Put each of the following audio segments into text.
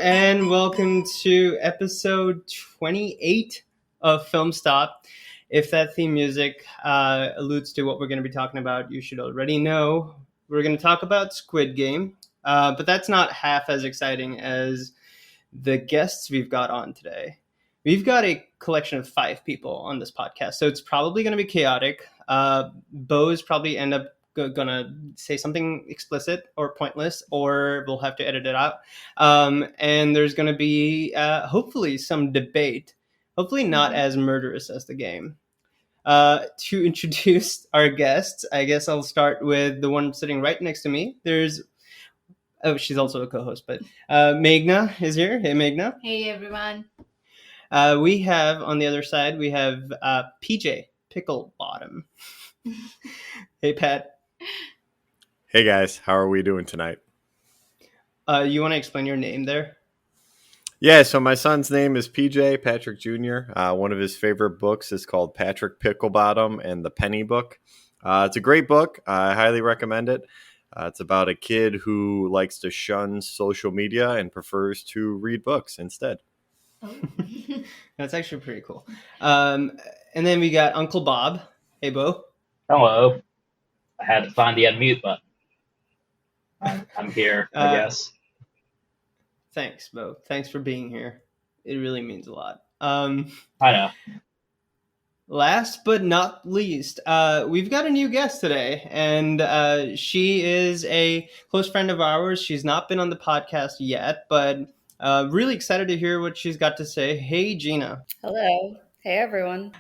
and welcome to episode 28 of FilmStop. If that theme music alludes to what we're going to be talking about, you should already know. We're going to talk about Squid Game, but that's not half as exciting as the guests we've got on today. We've got a collection of 5 people on this podcast, so it's probably going to be chaotic. Bo's probably end up gonna say something explicit or pointless, or we'll have to edit it out. And there's gonna be hopefully some debate, hopefully not as murderous as the game. To introduce our guests, I guess I'll start with the one sitting right next to me. She's also a co-host, but Meghna is here. Hey, Meghna. Hey, everyone. We have on the other side, we have PJ Pickle Bottom. Hey, Pat. Hey guys, how are we doing tonight? You want to explain your name there? Yeah, so my son's name is PJ, Patrick Jr. One of his favorite books is called Patrick Picklebottom and the Penny Book. It's a great book. I highly recommend it. It's about a kid who likes to shun social media and prefers to read books instead. Oh. That's actually pretty cool. And then we got Uncle Bob. Hey, Bo. Hello. I had to find the unmute button. I'm here, I guess. Thanks, Bo. Thanks for being here. It really means a lot. I know. Last but not least, we've got a new guest today, and she is a close friend of ours. She's not been on the podcast yet, but really excited to hear what she's got to say. Hey, Gina. Hello. Hey, everyone.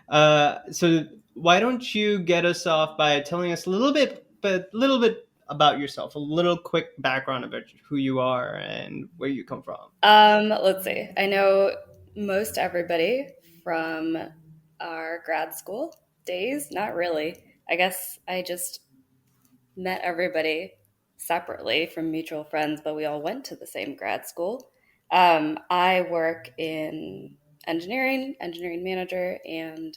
So why don't you get us off by telling us a little bit about yourself, a little quick background about who you are and where you come from. Let's see. I know most everybody from our grad school days. Not really. I guess I just met everybody separately from mutual friends, but we all went to the same grad school. I work in engineering manager, and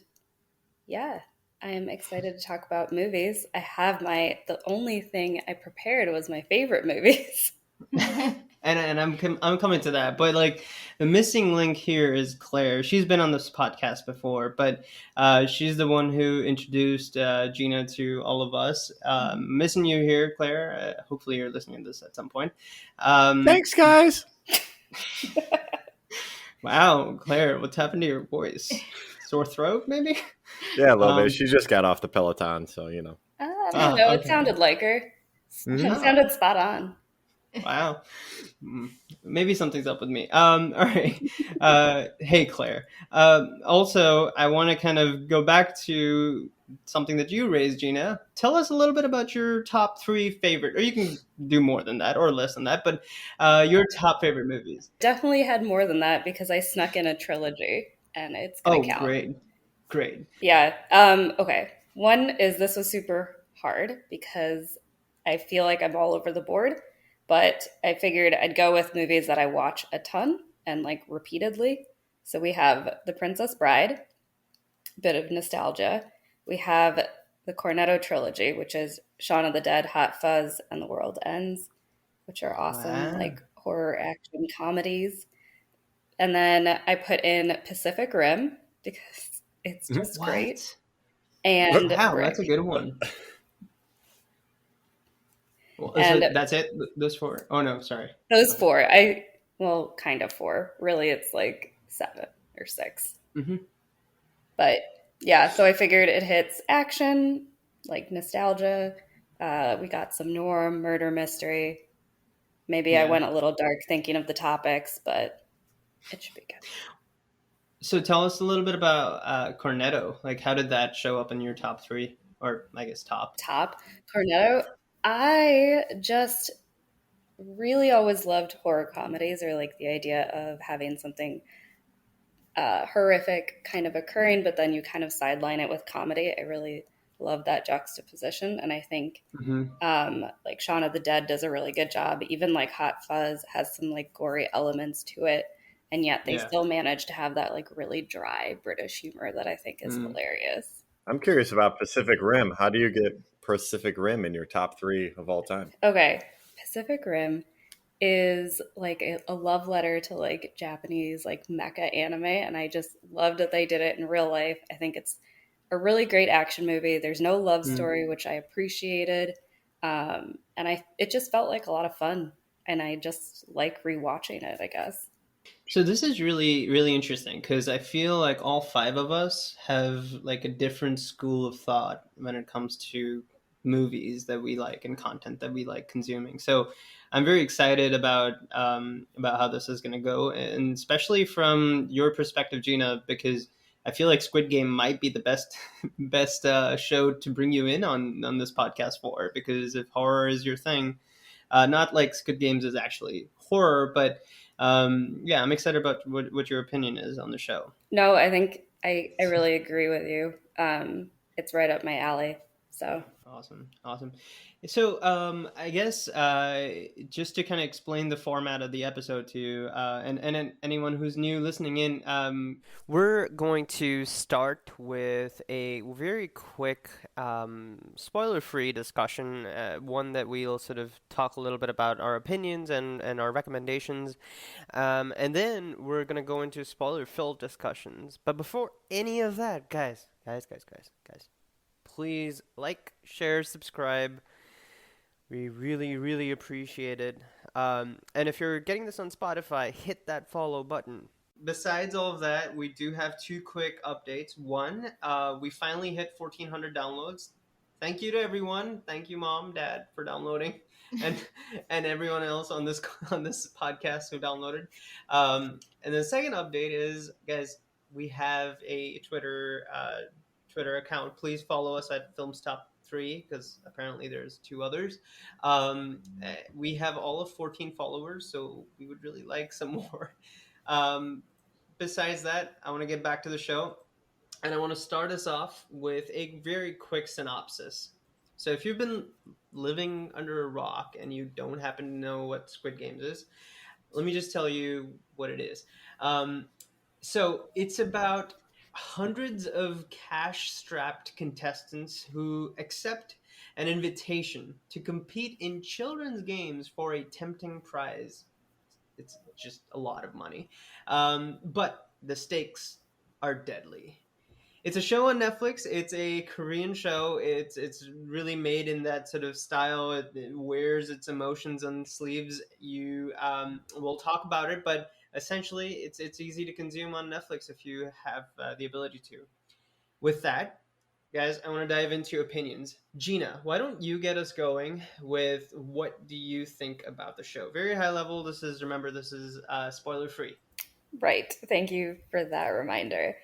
yeah, I am excited to talk about movies. I have the only thing I prepared was my favorite movies. and I'm coming to that, but like the missing link here is Claire. She's been on this podcast before, but she's the one who introduced Gina to all of us. Missing you here, Claire. Hopefully you're listening to this at some point. Thanks, guys. Wow, Claire, what's happened to your voice? Sore throat, maybe? Yeah, a little bit. She just got off the Peloton, so you know. I don't know. Okay. It sounded like her. Mm-hmm. It sounded spot on. Wow. Maybe something's up with me. All right. Hey, Claire. Also, I want to kind of go back to something that you raised, Gina. Tell us a little bit about your top 3 favorite, or you can do more than that or less than that, but your top favorite movies. Definitely had more than that because I snuck in a trilogy, and it's going to count. Great. Yeah. Okay. One is this was super hard because I feel like I'm all over the board. But I figured I'd go with movies that I watch a ton and like repeatedly. So we have The Princess Bride, a bit of nostalgia. We have the Cornetto trilogy, which is Shaun of the Dead, Hot Fuzz, and The World Ends, which are awesome, like horror action comedies. And then I put in Pacific Rim because it's just great. And wow, that's a good one. Well, that's it? Those 4? Oh, no, sorry. Those 4. Kind of 4. Really, it's like 7 or 6. Mm-hmm. But, yeah, so I figured it hits action, like nostalgia. We got some noir, murder mystery. Maybe I went a little dark thinking of the topics, but it should be good. So tell us a little bit about Cornetto. Like, how did that show up in your top 3? Or, I guess, top? Cornetto. I just really always loved horror comedies, or like the idea of having something horrific kind of occurring, but then you kind of sideline it with comedy. I really love that juxtaposition. And I think like Shaun of the Dead does a really good job. Even like Hot Fuzz has some like gory elements to it. And yet they still manage to have that like really dry British humor that I think is hilarious. I'm curious about Pacific Rim. How do you get Pacific Rim in your top 3 of all time? Okay. Pacific Rim is like a love letter to like Japanese like mecha anime, and I just loved that they did it in real life. I think it's a really great action movie. There's no love Mm. story, which I appreciated, and it just felt like a lot of fun, and I just like rewatching it, I guess. So this is really, really interesting because I feel like all five of us have like a different school of thought when it comes to movies that we like and content that we like consuming. So I'm very excited about how this is going to go, and especially from your perspective, Gina, because I feel like Squid Game might be the best best show to bring you in on this podcast for, because if horror is your thing, not like Squid Games is actually horror, but yeah, I'm excited about what your opinion is on the show. No, I think I really agree with you. It's right up my alley. So Awesome, awesome. So, I guess just to kind of explain the format of the episode to you, and anyone who's new listening in, we're going to start with a very quick, spoiler-free discussion, one that we'll sort of talk a little bit about our opinions and our recommendations, and then we're gonna go into spoiler-filled discussions. But before any of that, guys. Please like, share, subscribe. We really, really appreciate it. And if you're getting this on Spotify, hit that follow button. Besides all of that, we do have two quick updates. One, we finally hit 1,400 downloads. Thank you to everyone. Thank you, Mom, Dad, for downloading, and and everyone else on this podcast who downloaded. And the second update is, guys, we have a Twitter account. Please follow us at FilmStop3 because apparently there's two others. We have all of 14 followers, so we would really like some more. Besides that, I want to get back to the show, and I want to start us off with a very quick synopsis. So if you've been living under a rock and you don't happen to know what Squid Games is, let me just tell you what it is. So it's about hundreds of cash-strapped contestants who accept an invitation to compete in children's games for a tempting prize. It's just a lot of money. But the stakes are deadly. It's a show on Netflix. It's a Korean show. It's really made in that sort of style. It wears its emotions on sleeves. We'll talk about it, but essentially, it's easy to consume on Netflix if you have the ability to. With that, guys, I want to dive into opinions. Gina, why don't you get us going with what do you think about the show? Very high level. This is spoiler free. right. Thank you for that reminder.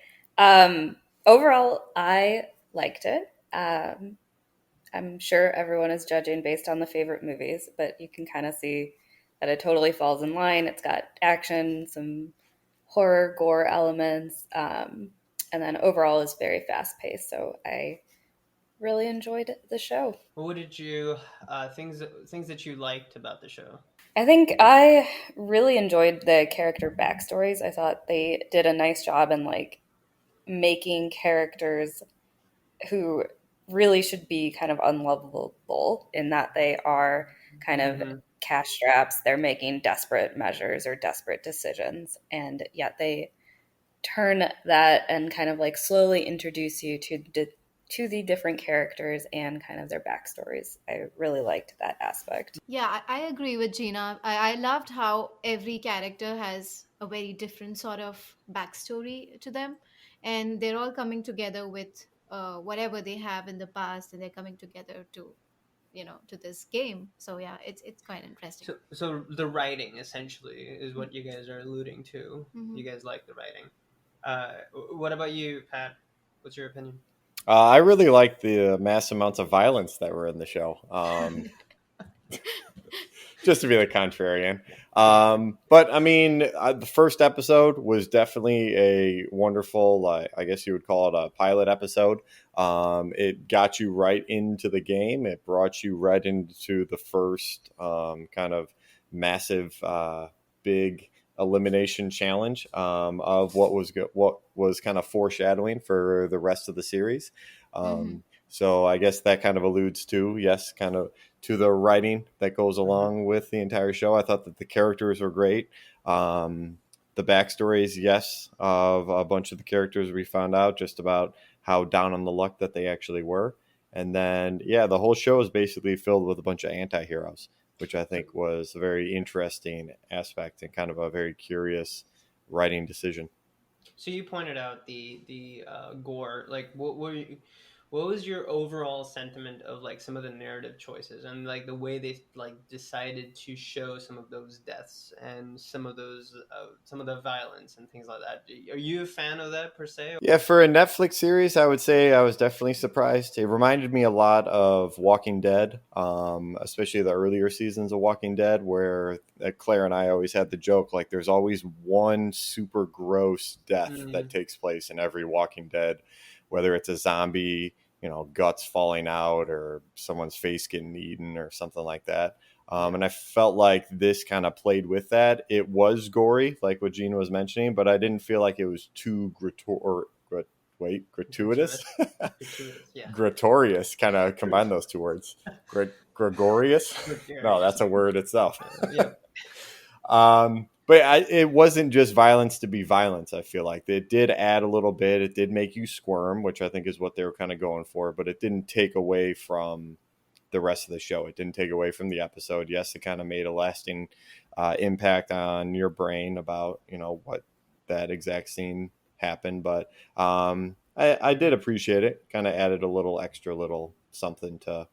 Overall, I liked it. I'm sure everyone is judging based on the favorite movies, but you can kind of see that it totally falls in line. It's got action, some horror, gore elements, and then overall is very fast paced. So I really enjoyed the show. What did you things that you liked about the show? I think I really enjoyed the character backstories. I thought they did a nice job in like making characters who really should be kind of unlovable in that they are kind of cash straps. They're making desperate measures or desperate decisions, and yet they turn that and kind of like slowly introduce you to the different characters and kind of their backstories. I really liked that aspect. Yeah, I agree with Gina. I loved how every character has a very different sort of backstory to them, and they're all coming together with whatever they have in the past, and they're coming together to, to this game. So yeah, it's quite interesting. So the writing essentially is what you guys are alluding to. Mhm. You guys like the writing. What about you, Pat? What's your opinion? I really liked the mass amounts of violence that were in the show. Just to be the contrarian. But I mean, the first episode was definitely a wonderful, I guess you would call it a pilot episode. It got you right into the game. It brought you right into the first kind of massive, big elimination challenge of what was kind of foreshadowing for the rest of the series. So I guess that kind of alludes to, yes, kind of to the writing that goes along with the entire show. I thought that the characters were great. The backstories, yes, of a bunch of the characters we found out just about how down on the luck that they actually were. And then, yeah, the whole show is basically filled with a bunch of anti-heroes, which I think was a very interesting aspect and kind of a very curious writing decision. So you pointed out the gore. Like, what was your overall sentiment of like some of the narrative choices and like the way they like decided to show some of those deaths and some of the violence and things like that? Are you a fan of that per se? Yeah, for a Netflix series, I would say I was definitely surprised. It reminded me a lot of Walking Dead, especially the earlier seasons of Walking Dead, where Claire and I always had the joke like there's always one super gross death that takes place in every Walking Dead, whether it's a zombie, guts falling out or someone's face getting eaten or something like that. And I felt like this kind of played with that. It was gory, like what Gina was mentioning, but I didn't feel like it was too gratuitous. Yeah. Gratorious, kind of combine those two words. Gregorious? No, that's a word itself. Yeah. But it wasn't just violence to be violence. I feel like it did add a little bit. It did make you squirm, which I think is what they were kind of going for, but it didn't take away from the rest of the show. It didn't take away from the episode. Yes, it kind of made a lasting impact on your brain about, what that exact scene happened. But I did appreciate it. Kind of added a little extra little something to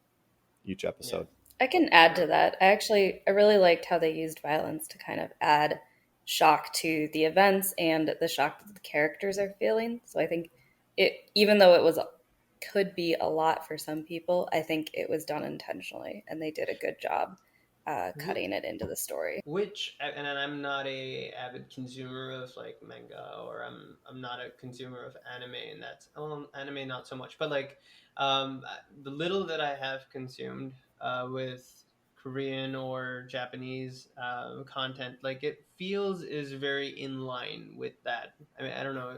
each episode. I can add to that. I really liked how they used violence to kind of add shock to the events and the shock that the characters are feeling. So I think even though could be a lot for some people, I think it was done intentionally, and they did a good job cutting it into the story. And I'm not a avid consumer of like manga, or I'm not a consumer of anime, and anime not so much, but like the little that I have consumed with Korean or Japanese content, like it feels is very in line with that. I mean, I don't know,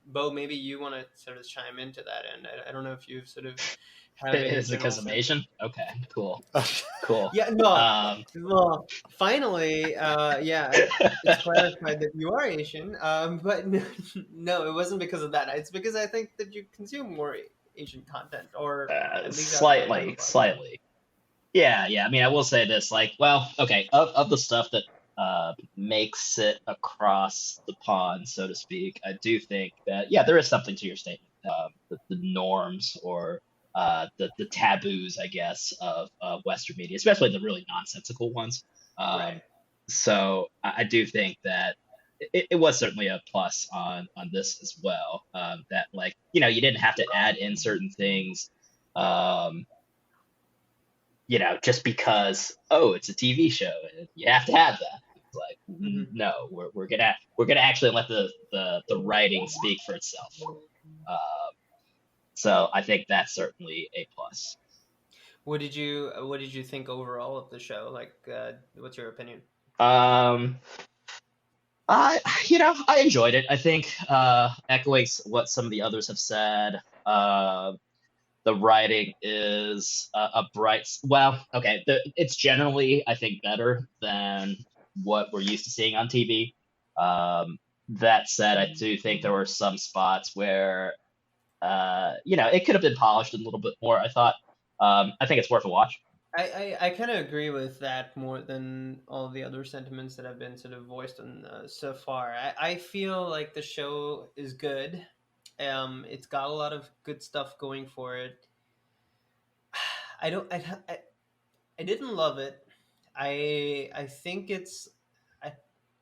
Bo, maybe you want to sort of chime into that, and I don't know if you've sort of have a Is it because I'm Asian? Okay, cool. Yeah, no. Well, finally, it's clarified that you are Asian. But no, it wasn't because of that. It's because I think that you consume more Asian content, or at least slightly. Yeah. I mean, I will say this, like, well, okay, of the stuff that makes it across the pond, so to speak, I do think that, yeah, there is something to your statement. The norms or the taboos, I guess, of Western media, especially the really nonsensical ones. Right. So I do think that it was certainly a plus on this as well. That, like, you didn't have to add in certain things, just because, oh, it's a TV show and you have to have that. It's like, no, we're gonna actually let the writing speak for itself. So I think that's certainly a plus. What did you think overall of the show? Like, what's your opinion? I enjoyed it. I think, echoing what some of the others have said, the writing is a bright. Well, okay, it's generally, I think, better than what we're used to seeing on TV. That said, I do think there were some spots where, it could have been polished a little bit more. I thought. I think it's worth a watch. I kind of agree with that more than all the other sentiments that have been sort of voiced on so far. I feel like the show is good. It's got a lot of good stuff going for it. I don't. I didn't love it. I think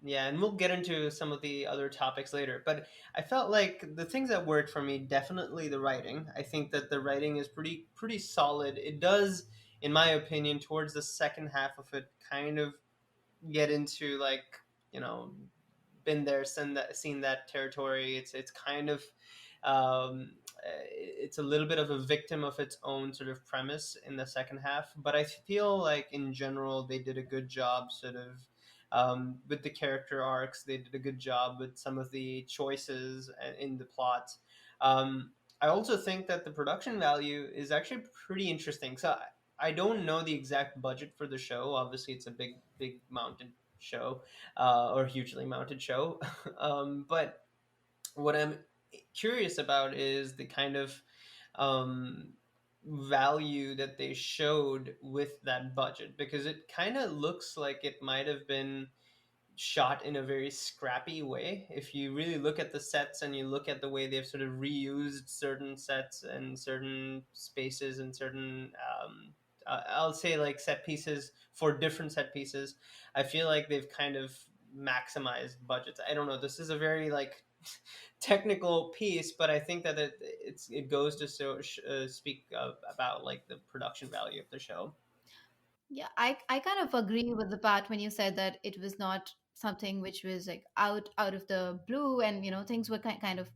yeah, and we'll get into some of the other topics later. But I felt like the things that worked for me, definitely the writing. I think that the writing is pretty solid. It does, in my opinion, towards the second half of it, kind of get into like, been there, seen that territory. It's kind of it's a little bit of a victim of its own sort of premise in the second half. But I feel like in general they did a good job sort of with the character arcs. They did a good job with some of the choices in the plot. I also think that the production value is actually pretty interesting. So I don't know the exact budget for the show. Obviously, it's a big mounted show, or hugely mounted show. But what I'm curious about is the kind of um, value that they showed with that budget, because it kind of looks like it might have been shot in a very scrappy way. If you really look at the sets and you look at the way they've sort of reused certain sets and certain spaces and certain I'll say like set pieces for different set pieces, I feel like they've kind of maximized budgets. I don't know, this is a very like technical piece, but I think that it goes to speak about like the production value of the show. Yeah, I kind of agree with the part when you said that it was not something which was like out of the blue, and things were kind of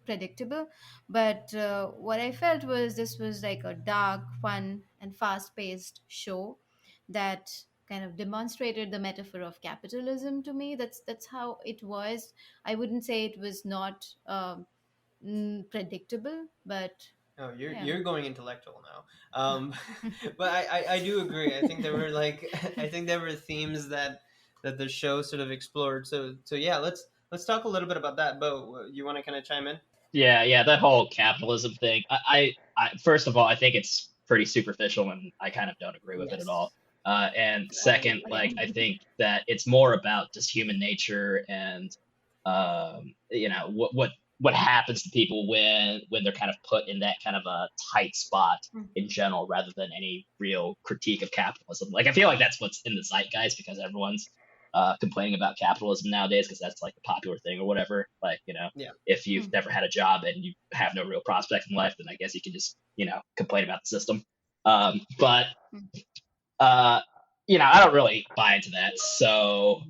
predictable. But what I felt was this was like a dark, fun, and fast-paced show that kind of demonstrated the metaphor of capitalism to me. That's how it was. I wouldn't say it was not predictable, but Oh, yeah. you're going intellectual now. But I do agree. I think there were like I think there were themes that the show sort of explored. So yeah, let's talk a little bit about that. Bo, you want to kind of chime in? Yeah, that whole capitalism thing. First of all, I think it's pretty superficial, and I kind of don't agree with it at Yes. all. And Right. second, like I think that it's more about just human nature and what happens to people when they're kind of put in that kind of a tight spot in general, rather than any real critique of capitalism. Like I feel like that's what's in the zeitgeist because everyone's complaining about capitalism nowadays because that's like the popular thing or whatever. Like Yeah. if you've never had a job and you have no real prospects in life, then I guess you can just complain about the system. But uh, I don't really buy into that. So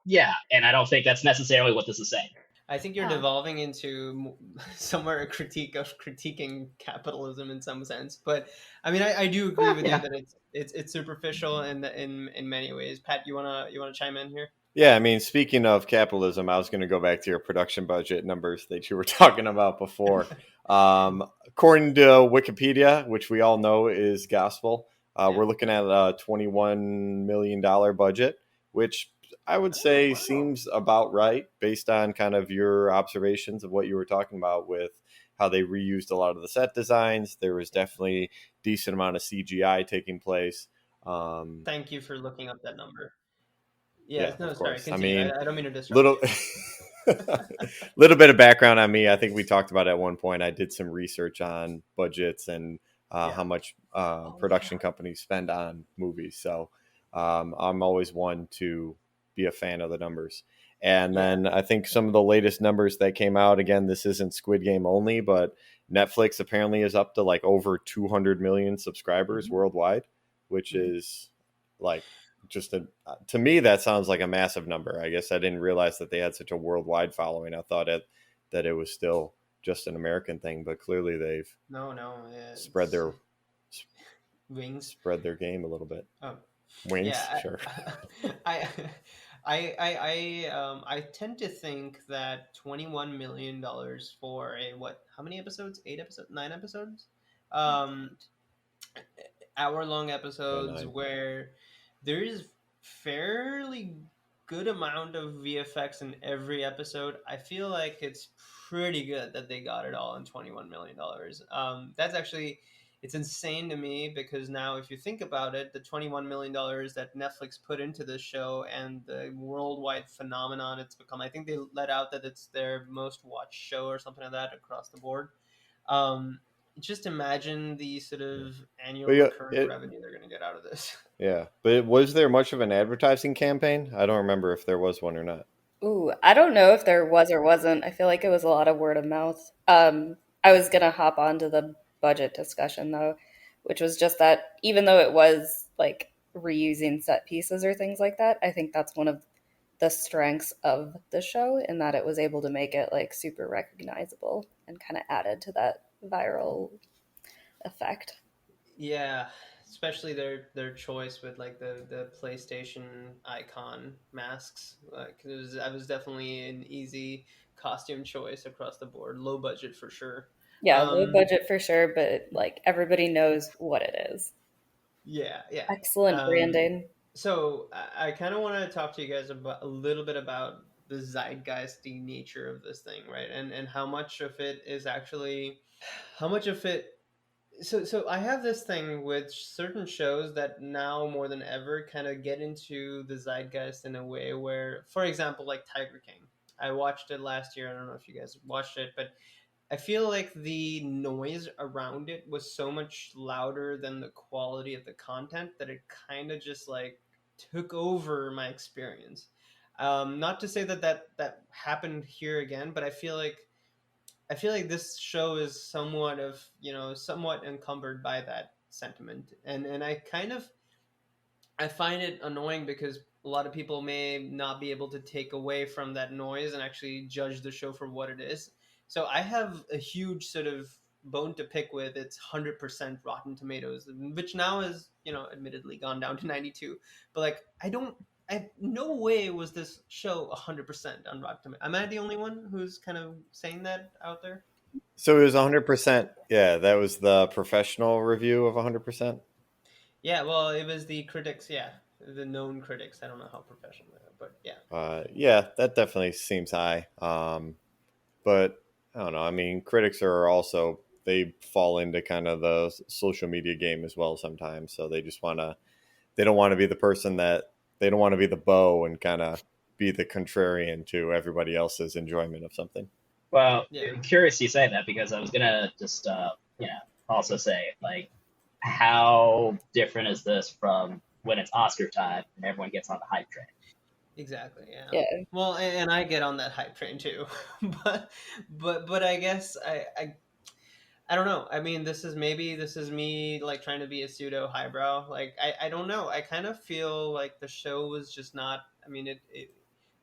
yeah, and I don't think that's necessarily what this is saying. I think you're Oh, devolving into somewhere a critique of critiquing capitalism in some sense. But I mean, I do agree Well, with you yeah. that it's superficial in many ways. Pat, you wanna chime in here? Yeah, I mean, speaking of capitalism, I was going to go back to your production budget numbers that you were talking about before. According to Wikipedia, which we all know is gospel, Yeah. we're looking at a $21 million budget, which I would Oh, say wow. seems about right based on kind of your observations of what you were talking about with how they reused a lot of the set designs. There was definitely decent amount of CGI taking place. Um, Thank you for looking up that number. Yeah, yeah, no, of sorry, course. I continue. mean, I don't mean to disrupt little you. little bit of background on me. I think we talked about at one point. I did some research on budgets and Yeah. how much Oh, yeah. production companies spend on movies. So I'm always one to be a fan of the numbers. And Yeah. then I think some of the latest numbers that came out, again, this isn't Squid Game only, but Netflix apparently is up to like over 200 million subscribers Mhm. worldwide, which Mhm. is like just to me that sounds like a massive number. I guess I didn't realize that they had such a worldwide following. I thought that it was still just an American thing, but clearly they've No, no, spread it's their wings. spread their game a little bit. Oh, Wings, yeah. sure. I, I tend to think that $21 million for a what? How many episodes? 8 episodes? 9 episodes? Um, right. hour-long Yeah, episodes 9. where there is fairly good amount of VFX in every episode. I feel like it's pretty good that they got it all in $21 million. That's actually it's insane to me because now if you think about it, the $21 million that Netflix put into this show and the worldwide phenomenon it's become. I think they let out that it's their most watched show or something like that across the board. Um, just imagine the sort Yeah. of But annual yeah, recurring revenue they're going to get out of this. yeah. But was there much of an advertising campaign? I don't remember if there was one or not. Ooh, I don't know if there was or wasn't. I feel like it was a lot of word of mouth. I was gonna hop onto the budget discussion though, which was just that even though it was like reusing set pieces or things like that, I think that's one of the strengths of the show in that it was able to make it like super recognizable and kind of added to that viral effect. Yeah, especially their choice with like the PlayStation icon masks. Like it was definitely an easy costume choice across the board, low budget for sure. Yeah, low budget for sure, but like everybody knows what it is. Yeah, yeah. Excellent branding. So I kind of want to talk to you guys about a little bit about the zeitgeisty nature of this thing, right? And how much of it is actually, how much of it. So I have this thing with certain shows that now more than ever kind of get into the zeitgeist in a way where, for example, like Tiger King. I watched it last year. I don't know if you guys watched it, but I feel like the noise around it was so much louder than the quality of the content that it kind of just like took over my experience. Not to say that that happened here again, but I feel like this show is somewhat of somewhat encumbered by that sentiment, and I find it annoying because a lot of people may not be able to take away from that noise and actually judge the show for what it is. So I have a huge sort of bone to pick with its 100% Rotten Tomatoes, which now is, admittedly gone down to 92. But like, no way was this show 100% on Rotten Tomatoes. Am I the only one who's kind of saying that out there? So it was 100%. Yeah, that was the professional review of 100%. Yeah, well, it was the critics, yeah, the known critics. I don't know how professional they are, but yeah. Yeah, that definitely seems high. But I don't know. I mean, critics are also, they fall into kind of the social media game as well sometimes. So they don't want to be the person they don't want to be the beau and kind of be the contrarian to everybody else's enjoyment of something. Well, Yeah. curious you say that because I was gonna just also say like how different is this from when it's Oscar time and everyone gets on the hype train? Exactly. Yeah. Yeah. Well, and I get on that hype train too, but I guess I don't know. I mean, this is me like trying to be a pseudo highbrow. Like I don't know. I kind of feel like the show was just not. I mean,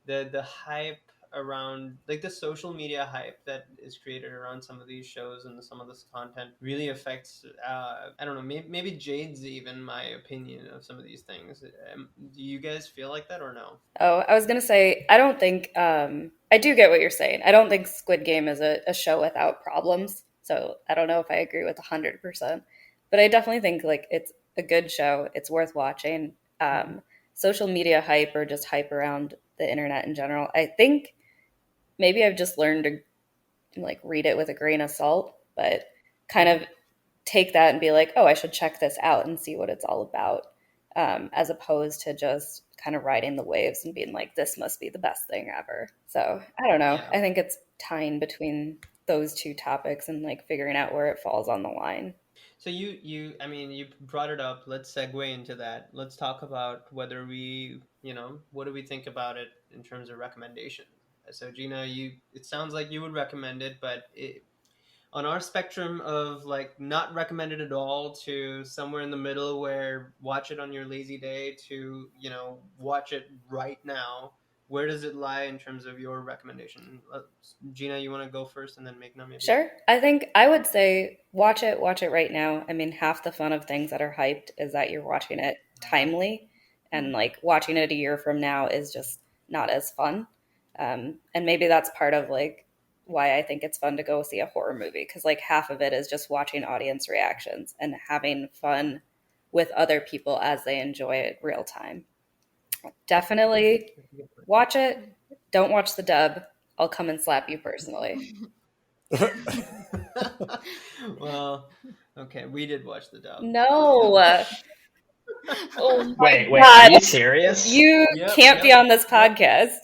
the hype around like the social media hype that is created around some of these shows and some of this content really affects I don't know, maybe jades even my opinion of some of these things. Do you guys feel like that or no? Oh, I was going to say, I don't think, I do get what you're saying. I don't think Squid Game is a show without problems. So I don't know if I agree with 100%. But I definitely think like it's a good show. It's worth watching. Social media hype or just hype around the internet in general. I think maybe I've just learned to like read it with a grain of salt, but kind of take that and be like, oh, I should check this out and see what it's all about, as opposed to just kind of riding the waves and being like, this must be the best thing ever. So I don't know. Yeah. I think it's tying between those two topics and like figuring out where it falls on the line. So I mean, you brought it up. Let's segue into that. Let's talk about whether what do we think about it in terms of recommendation. So Gina, it sounds like you would recommend it, but on our spectrum of like not recommended at all to somewhere in the middle where watch it on your lazy day to, watch it right now, where does it lie in terms of your recommendation? Gina, you want to go first and then Meghna maybe? Sure. I think I would say watch it right now. I mean, half the fun of things that are hyped is that you're watching it timely, and like watching it a year from now is just not as fun. And maybe that's part of like why I think it's fun to go see a horror movie, because like half of it is just watching audience reactions and having fun with other people as they enjoy it real time. Definitely watch it. Don't watch the dub. I'll come and slap you personally. Well, okay, we did watch the dub. No. Oh my Wait, God. are you serious? You can't be on this podcast.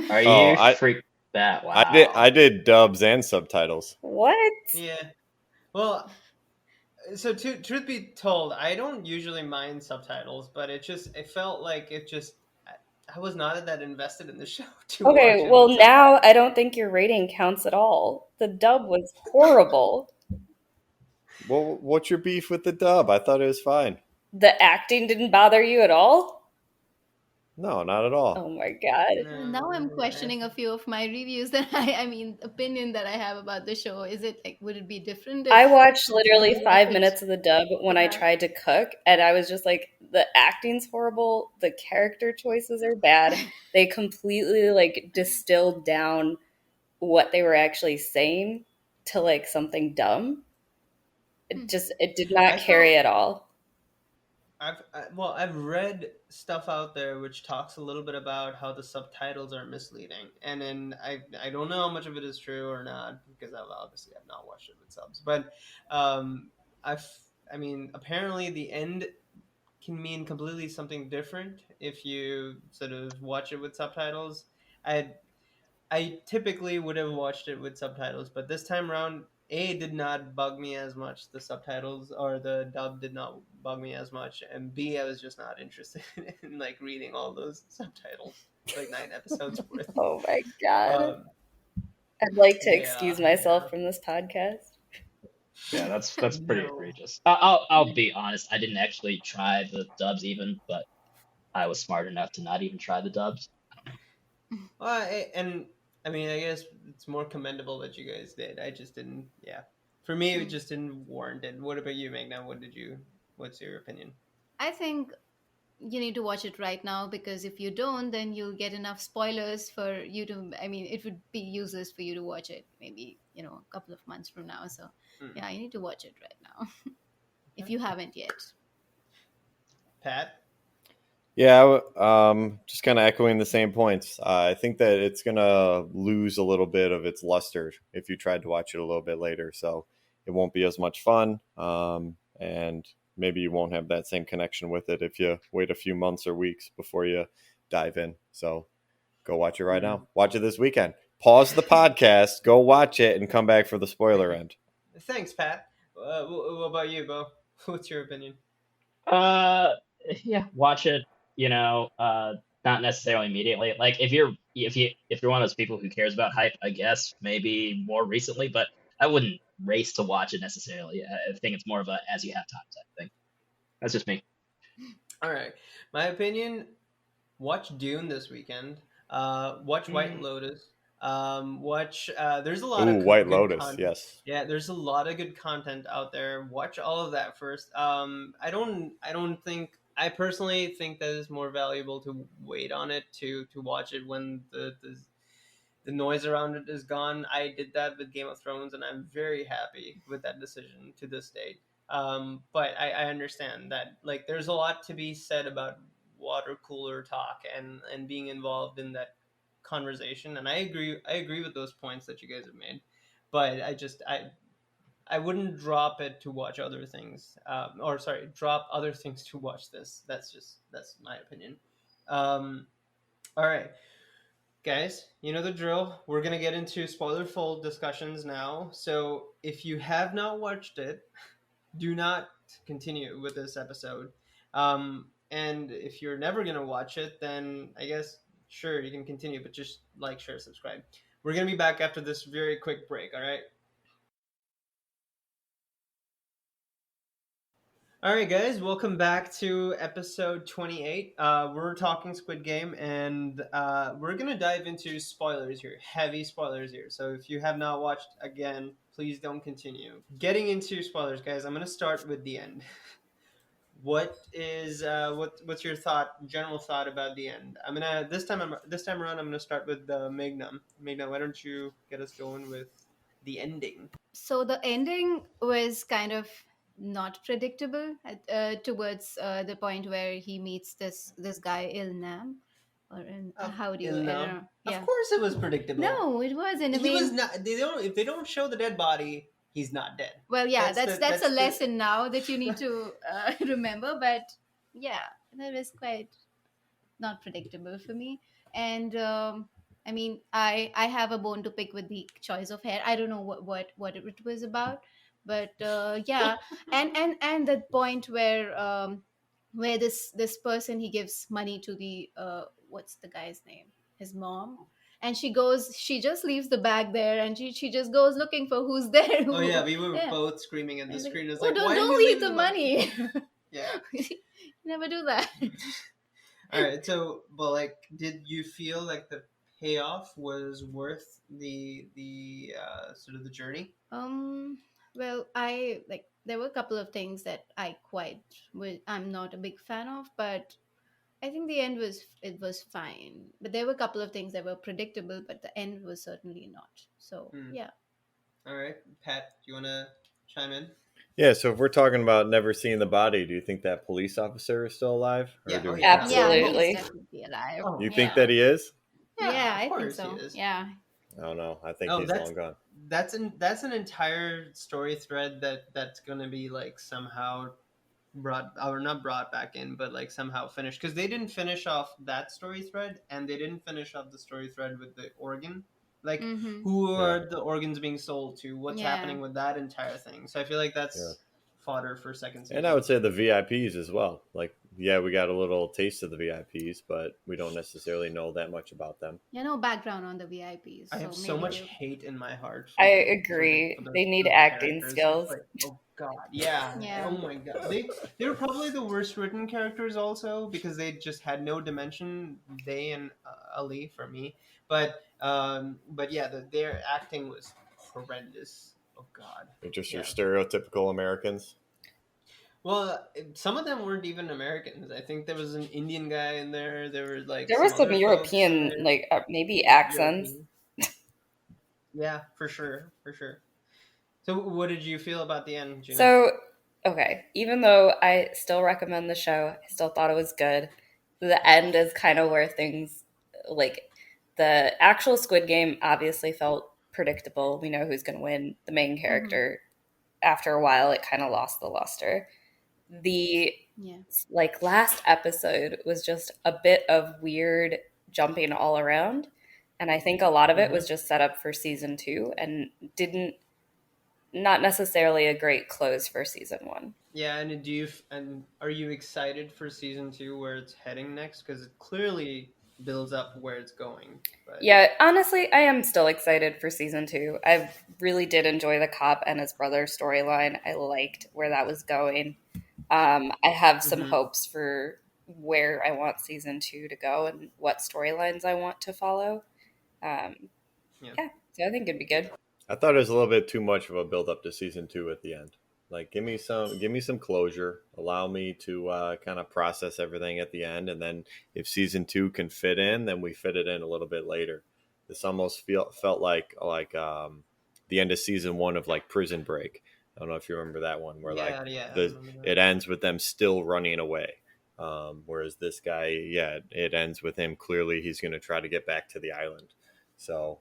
Are you freaked that? Wow. I did dubs and subtitles. What? Yeah. Well, so truth be told, I don't usually mind subtitles, but it felt like I was not that invested in the show to watch Okay, it well with now I don't think your rating counts at all. The dub was horrible. Well, what's your beef with the dub? I thought it was fine. The acting didn't bother you at all? No, not at all. Oh my God. No, Now I'm questioning a few of my reviews that I mean, opinion that I have about the show. Is it like, would it be different? I watched literally 5 minutes of the dub when I tried to cook, and I was just like, the acting's horrible, the character choices are bad. They completely like distilled down what they were actually saying to like something dumb. Hmm. It did not I carry felt at all. I've read stuff out there which talks a little bit about how the subtitles are misleading, and then I don't know how much of it is true or not because I've not watched it with subs, but um, I've I mean apparently the end can mean completely something different if you sort of watch it with subtitles. I I typically would have watched it with subtitles, but this time around, A did not bug me as much. The subtitles or the dub did not bug me as much, and B, I was just not interested in like reading all those subtitles. It's like 9 episodes worth. Oh my god. Um, I'd like to yeah, excuse myself yeah. from this podcast. Yeah, that's pretty No. egregious. I'll be honest. I didn't actually try the dubs even, but I was smart enough to not even try the dubs. Well, and I mean, I guess it's more commendable that you guys did. I just didn't. Yeah, for me, it Hmm. just didn't warrant it. What about you, Magna? What's your opinion? I think you need to watch it right now, because if you don't, then you'll get enough spoilers for you to, I mean, it would be useless for you to watch it maybe, a couple of months from now. So Hmm. yeah, you need to watch it right now if Okay. you haven't yet. Pat? Yeah, just kind of echoing the same points. I think that it's gonna lose a little bit of its luster if you tried to watch it a little bit later. So it won't be as much fun, and maybe you won't have that same connection with it if you wait a few months or weeks before you dive in. So go watch it right Hmm. now. Watch it this weekend. Pause the podcast, go watch it, and come back for the spoiler end. Thanks, Pat. What about you, Bo? What's your opinion? Uh, yeah, watch it. Not necessarily immediately. Like if you're one of those people who cares about hype, I guess maybe more recently, but I wouldn't race to watch it necessarily. I think it's more of a as you have time type thing. That's just me. All right, my opinion. Watch Dune this weekend. Watch White Mm. Lotus. Watch. There's a lot Ooh, of White good Lotus, content. yes. Yeah, there's a lot of good content out there. Watch all of that first. I don't think. I personally think that it's more valuable to wait on it to watch it when the noise around it is gone. I did that with Game of Thrones, and I'm very happy with that decision to this date. But I understand that like there's a lot to be said about water cooler talk and being involved in that conversation, and I agree with those points that you guys have made. But I wouldn't drop it to watch other things, or sorry, drop other things to watch this. That's my opinion. All right, guys, you know the drill. We're gonna get into spoiler-full discussions now. So if you have not watched it, do not continue with this episode. And if you're never gonna watch it, then I guess sure you can continue, but just like, share, subscribe. We're gonna be back after this very quick break. All right. All right, guys, welcome back to episode 28. We're talking Squid Game, and we're going to dive into spoilers here, heavy spoilers here. So if you have not watched again, please don't continue. Getting into spoilers, guys, I'm going to start with the end. What's your general thought about the end? This time around, I'm gonna start with Meghna. Meghna, why don't you get us going with the ending? So the ending was kind of not predictable towards the point where he meets this guy Ilnam, or how do you, I don't Ilna. know. Of Yeah. course, it was predictable. No, it wasn't. I He was mean, not. They don't. If they don't show the dead body, he's not dead. well, yeah, That's that's a the. lesson now that you need to remember. But yeah, that was quite not predictable for me. And I mean, I have a bone to pick with the choice of hair. I don't know what it was about, but yeah. And the point where this person, he gives money to the what's the guy's name, his mom, and she just leaves the bag there, and she just goes looking for who's there. Oh Who, yeah, we were yeah. both screaming at the And like, screen. It's oh, like, why did don't he leave leave the the money? money. Yeah. Never do that. All right. So, but like, did you feel like the payoff was worth the sort of the journey? Well, I like, there were a couple of things that I'm not a big fan of, but I think the end was fine. But there were a couple of things that were predictable, but the end was certainly not. So Hmm. yeah. All right, Pat, do you want to chime in? Yeah, so if we're talking about never seeing the body, do you think that police officer is still alive, or Yeah. do Oh we yeah. think Yeah, that? he's Absolutely. definitely alive. Oh You think Yeah. that he is? yeah. Yeah, Of I think course he so. is. Yeah. I don't know. I think Oh, he's long gone. that's an entire story thread that's gonna be like somehow brought or not brought back in, but like somehow finished because they didn't finish off that story thread, and they didn't finish off the story thread with the organ. Like, Mm-hmm. who Yeah, are the organs being sold to? What's Yeah. happening with that entire thing? So I feel like yeah. that's fodder for second And I season. would say the VIPs as well. Like, yeah, we got a little taste of the VIPs, but we don't necessarily know that much about them. No background on the VIPs, I have so so maybe much they. hate in my heart I for agree. They need those acting characters. It's skills. like, oh god, yeah, Yeah. oh my god, they were probably the worst written characters also because they just had no dimension. They and Ali for me, but yeah, their acting was horrendous. Oh god, They're just your yeah. stereotypical Americans. Well, some of them weren't even Americans. I think there was an Indian guy in there. There were like There were some some other folks in European, there. like maybe accents. European. Yeah, for sure, for sure. So, what did you feel about the end, Gina? So, okay, even though I still recommend the show, I still thought it was good. The end is kind of where things, like, the actual Squid Game obviously felt predictable. We know who's going to win. The main character, after a while, it kind of lost the luster. The Yeah. like last episode was just a bit of weird jumping all around, and I think a lot of it was just set up for season 2 and didn't not necessarily a great close for season 1. Yeah, and are you excited for season 2 where it's heading next? Because it clearly builds up where it's going. But Yeah, honestly, I am still excited for season 2. I really did enjoy the cop and his brother storyline. I liked where that was going. I have some hopes for where I want season 2 to go and what storylines I want to follow. Yeah, so I think it'd be good. I thought it was a little bit too much of a build up to season 2 at the end. Like, give me some closure. Allow me to kind of process everything at the end, and then if season 2 can fit in, then we fit it in a little bit later. This almost felt like the end of season 1 of like Prison Break. I don't know if you remember that one, where yeah, it ends with them still running away. Whereas this guy, yeah, it ends with him clearly he's going to try to get back to the island. So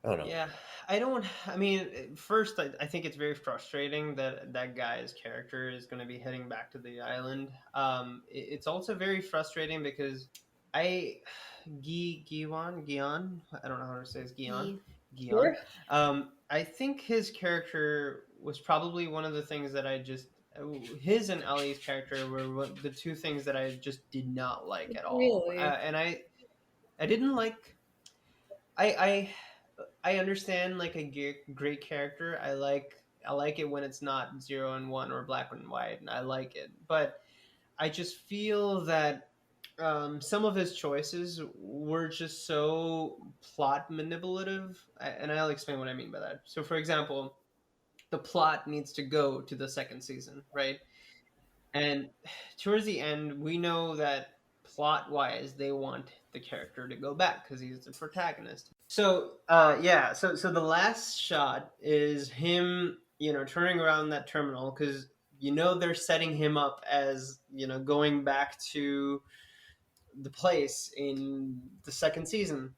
I don't know. Yeah, I mean, first, I think it's very frustrating that that guy's character is going to be heading back to the island. It's also very frustrating because I, Gion, I don't know how to say his Gion. Sure. I think his character was probably one of the things that I just his and Ali's character were the two things that I just did not like at all. Really? And I didn't like. I understand like a great character. I like it when it's not 0 and 1 or black and white, and I like it. But I just feel that some of his choices were just so plot manipulative, and I'll explain what I mean by that. So, for example, the plot needs to go to the second season, right? And towards the end, we know that plot wise, they want the character to go back because he's the protagonist. So, yeah, so the last shot is him, turning around that terminal because they're setting him up as going back to the place in the second season.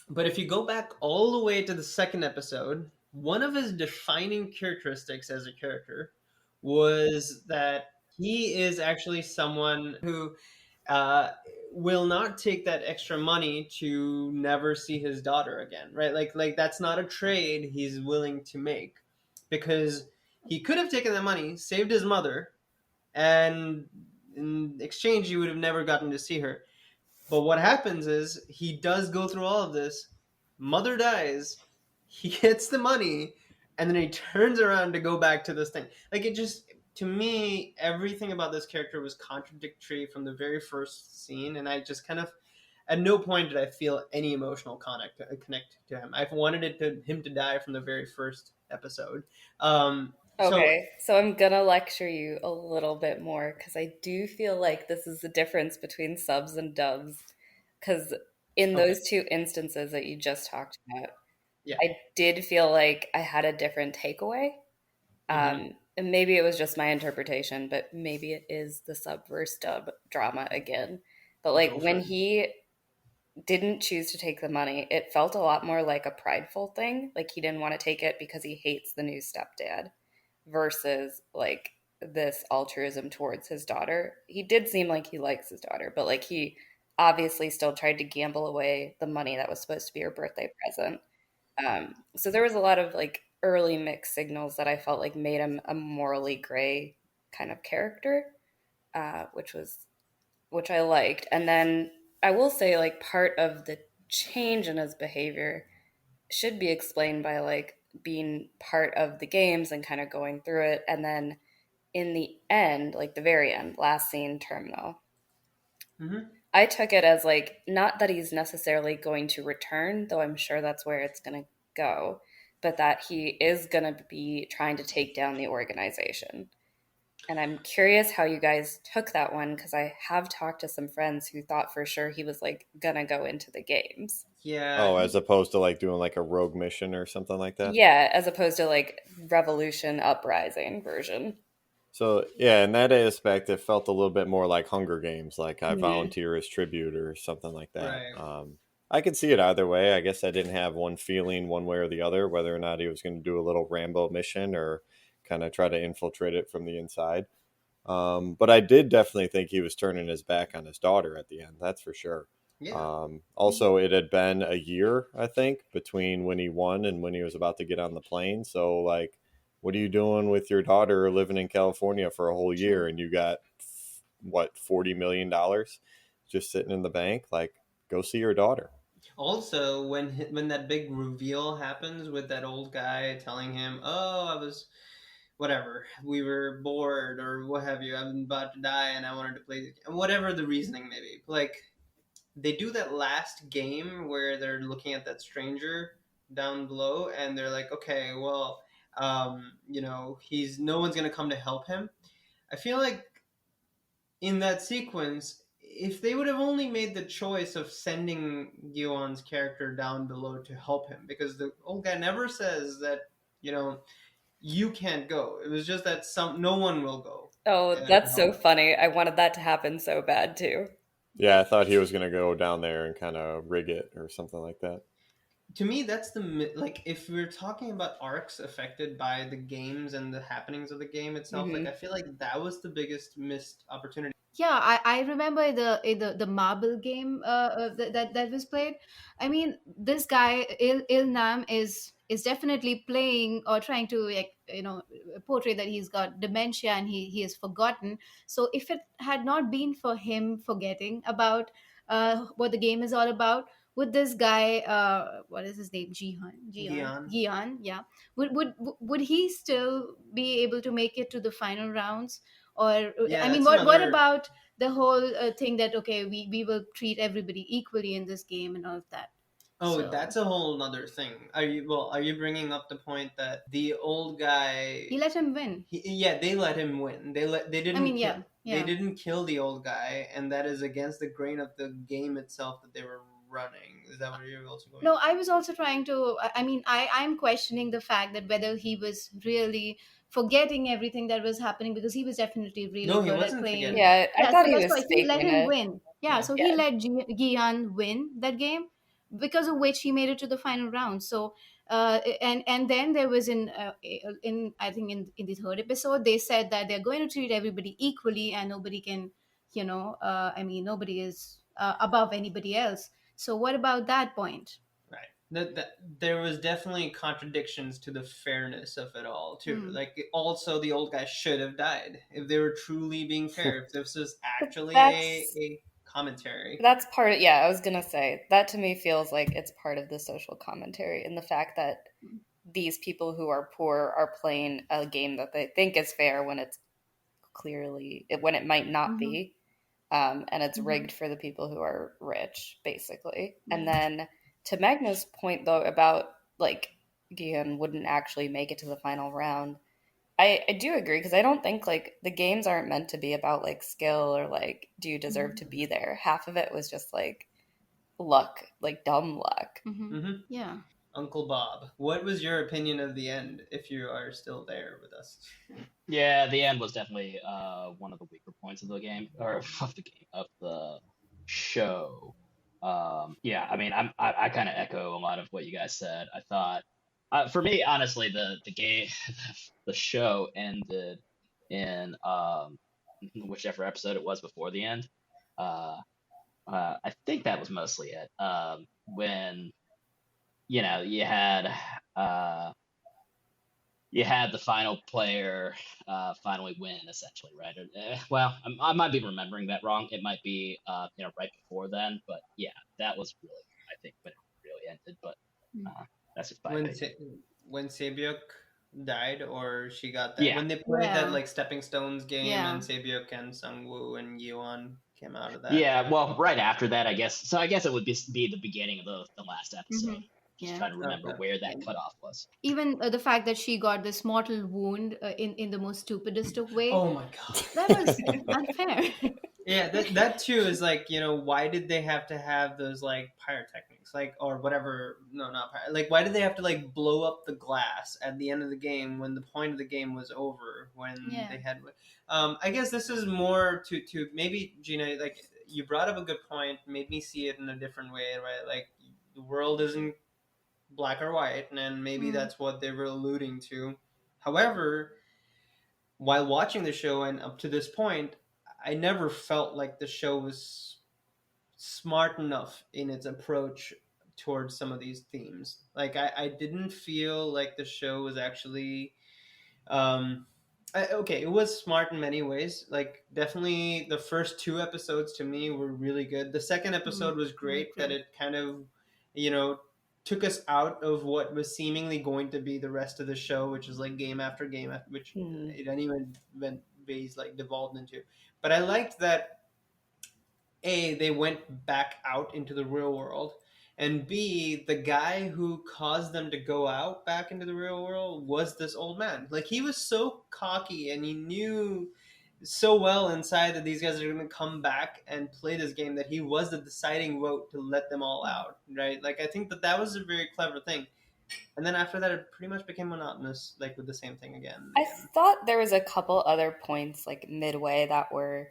But if you go back all the way to the second episode, one of his defining characteristics as a character was that he is actually someone who uh, will not take that extra money to never see his daughter again, right? Like that's not a trade he's willing to make because he could have taken that money, saved his mother, and in exchange, he would have never gotten to see her. But what happens is he does go through all of this. Mother dies. He gets the money, and then he turns around to go back to this thing. Like it just, to me, everything about this character was contradictory from the very first scene, and I just kind of, at no point did I feel any emotional connect to him. I wanted him to die from the very first episode. Okay, so I'm gonna lecture you a little bit more because I do feel like this is the difference between subs and dubs. Because in those two instances that you just talked about, Yeah. I did feel like I had a different takeaway. And maybe it was just my interpretation, but maybe it is the subverse dub drama again. But like Go for when it. he didn't choose to take the money, it felt a lot more like a prideful thing. Like he didn't want to take it because he hates the new stepdad versus like this altruism towards his daughter. He did seem like he likes his daughter, but like he obviously still tried to gamble away the money that was supposed to be her birthday present. So there was a lot of like early mixed signals that I felt like made him a morally gray kind of character, which I liked. And then I will say like part of the change in his behavior should be explained by like being part of the games and kind of going through it. And then in the end, like the very end, last scene, terminal, I took it as like not that he's necessarily going to return, though I'm sure that's where it's going to go, but that he is going to be trying to take down the organization. And I'm curious how you guys took that one because I have talked to some friends who thought for sure he was like gonna go into the games. Yeah. Oh, as opposed to like doing like a rogue mission or something like that. Yeah, as opposed to like Revolution Uprising version. So yeah, in that aspect, it felt a little bit more like Hunger Games, like I Mhm. volunteer as tribute or something like that. Right. I could see it either way. I guess I didn't have one feeling one way or the other, whether or not he was going to do a little Rambo mission or kind of try to infiltrate it from the inside. But I did definitely think he was turning his back on his daughter at the end. That's for sure. Yeah. Also, it had been a year, I think, between when he won and when he was about to get on the plane. So, like, what are you doing with your daughter living in California for a whole year and you got, what, $40 million just sitting in the bank? Like, go see your daughter. Also, when that big reveal happens with that old guy telling him, "Oh, I was whatever, we were bored or what have you. I'm about to die and I wanted to play," whatever the reasoning may be. Like they do that last game where they're looking at that stranger down below and they're like, "Okay, well, he's no one's gonna come to help him." I feel like in that sequence, if they would have only made the choice of sending Gion's character down below to help him, because the old guy never says that, you know, you can't go. It was just that no one will go. Oh, To that's so help. funny. I wanted that to happen so bad too. Yeah, I thought he was going to go down there and kind of rig it or something like that. To me, that's like if we're talking about arcs affected by the games and the happenings of the game itself, like I feel like that was the biggest missed opportunity. Yeah, I remember the marble game that was played. I mean, this guy Ilnam is definitely playing or trying to like portray that he's got dementia and he is forgotten. So if it had not been for him forgetting about what the game is all about, would this guy what is his name, Gian. Gian, yeah, would he still be able to make it to the final rounds? Or Yeah, I mean, that's what another. about the whole thing that okay, we will treat everybody equally in this game and all of that? Oh, So that's a whole other thing. Are you bringing up the point that the old guy? he let him win. Yeah, they let him win. They I didn't mean, kill. yeah, They yeah. didn't kill the old guy, and that is against the grain of the game itself that they were running. Is that what you're also going? No, I was also trying to. I mean, I'm questioning the fact that whether he was really forgetting everything that was happening, because he was definitely really No, he good at wasn't playing. forgetting. Yeah, I Yeah, thought so he that's was why he let faking him it. win. Yeah, Yeah. so he Yeah. let Gian win that game, because of which he made it to the final round. So, and then there was in I think in the third episode they said that they're going to treat everybody equally and nobody can, I mean, nobody is above anybody else. So what about that point? Right. That there was definitely contradictions to the fairness of it all too. Hmm. Like also the old guy should have died if they were truly being fair. If this was But actually that's a commentary. that's part of, yeah, I was gonna say that to me feels like it's part of the social commentary and the fact that these people who are poor are playing a game that they think is fair when it's clearly when it might not Mm-hmm. be, and it's Mm-hmm. rigged for the people who are rich, basically. And Yeah. then to Magna's point though about like Gian wouldn't actually make it to the final round, I do agree because I don't think like the games aren't meant to be about like skill or like do you deserve to be there. Half of it was just like luck, like dumb luck. Mm-hmm. Mm-hmm. Yeah. Uncle Bob, what was your opinion of the end, if you are still there with us? Yeah, the end was definitely one of the weaker points of the game, or of the show. Yeah, I mean, I kind of echo a lot of what you guys said. I thought, for me, honestly, the game, the show ended in whichever episode it was before the end. Uh, I think that was mostly it. When you had uh you had the final player finally win, essentially, right? Well, I might be remembering that wrong. It might be right before then, but yeah, that was really, I think, when it really ended. But that's just my When opinion. when Sabyuk died, or she got that Yeah, when they played that Yeah. like Stepping Stones game, Yeah. and Sabyuk and Sungwoo and Yeon came out of that. yeah. Well, right after that, I guess. So I guess it would be the beginning of the last episode. Hmm. Just Yeah. trying to remember Okay. where that And cutoff was. even the fact that she got this mortal wound in the most stupidest of way, Oh my god. that was unfair. Yeah, that too is like, why did they have to have those like pyrotechnics, like, or whatever? No, not like, why did they have to like blow up the glass at the end of the game when the point of the game was over, when Yeah. they had? I guess this is more to maybe, Gina, like, you brought up a good point, made me see it in a different way, right? Like, the world isn't black or white, and maybe Mm. that's what they were alluding to. However, while watching the show and up to this point, I never felt like the show was smart enough in its approach towards some of these themes. Like, I didn't feel like the show was actually okay, it was smart in many ways. Like, definitely the first two episodes to me were really good. The second Mm. episode was great, that Great. it kind of, you know, took us out of what was seemingly going to be the rest of the show, which is like game after game, which Hmm. it didn't even base like devolved into. But I liked that they went back out into the real world, and B, the guy who caused them to go out back into the real world was this old man. Like, he was so cocky, and he knew so well inside that these guys are going to come back and play this game, that he was the deciding vote to let them all out, right? Like, I think that was a very clever thing. And then after that, it pretty much became monotonous, like with the same thing again and I again. thought there was a couple other points like midway that were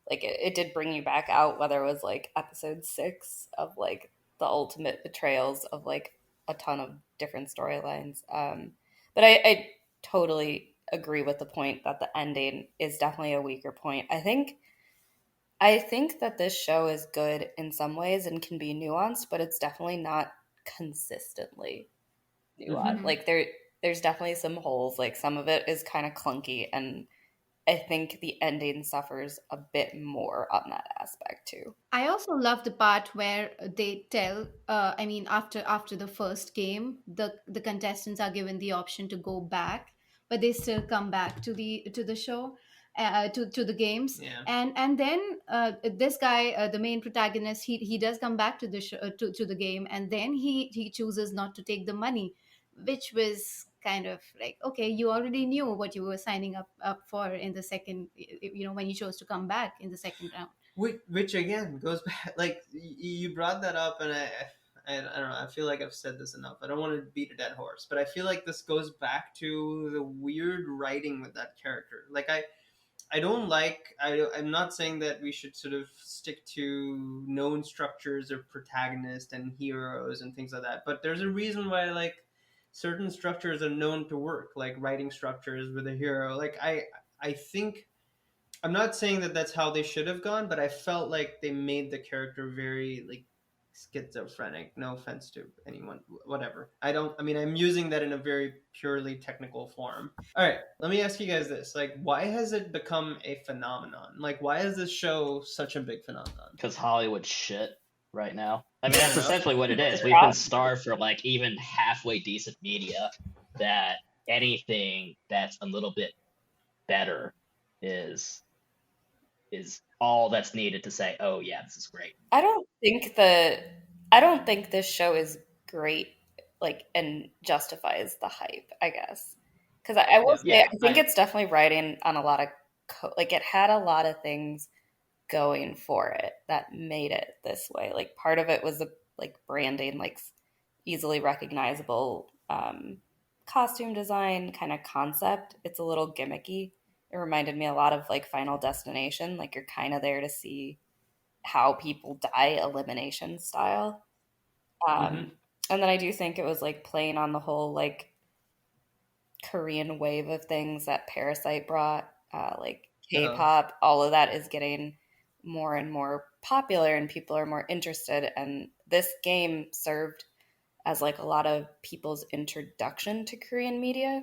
like it did bring you back out, whether it was like episode 6 of like the ultimate betrayals of like a ton of different storylines. But I totally agree with the point that the ending is definitely a weaker point. I think that this show is good in some ways and can be nuanced, but it's definitely not consistently nuanced. Mm-hmm. Mhm. Like there's definitely some holes. Like some of it is kind of clunky, and I think the ending suffers a bit more on that aspect too. I also love the part where they tell. I mean, after the first game, the contestants are given the option to go back, but they still come back to the show, to the games, Yeah. and then this guy, the main protagonist, he does come back to the show, to the game, and then he chooses not to take the money, which was kind of like, okay, you already knew what you were signing up for in the second, when you chose to come back in the second round. Which again goes back, like, you brought that up, and I don't know. I feel like I've said this enough. I don't want to beat a dead horse, but I feel like this goes back to the weird writing with that character. Like, I don't like. I'm not saying that we should sort of stick to known structures of protagonist and heroes and things like that. But there's a reason why, like, certain structures are known to work, like writing structures with a hero. Like, I think I'm not saying that that's how they should have gone, but I felt like they made the character very like schizophrenic. No offense to anyone, whatever. I don't. I mean, I'm using that in a very purely technical form. All right, let me ask you guys this: like, why has it become a phenomenon? Like, why is this show such a big phenomenon? Because Hollywood shit right now. I mean, Fair that's enough. essentially what it is. We've been starved for like even halfway decent media, that anything that's a little bit better is all that's needed to say, oh yeah, this is great. I don't think this show is great, like, and justifies the hype, I guess. Because I will say, Yeah, I think it's definitely writing on a lot of like it had a lot of things going for it that made it this way. Like part of it was the like branding, like easily recognizable costume design kind of concept. It's a little gimmicky. It reminded me a lot of like Final Destination. Like you're kind of there to see how people die elimination style. Mm-hmm. And then I do think it was like playing on the whole like Korean wave of things that Parasite brought, like Oh, K-pop. All of that is getting more and more popular, and people are more interested. And this game served as like a lot of people's introduction to Korean media,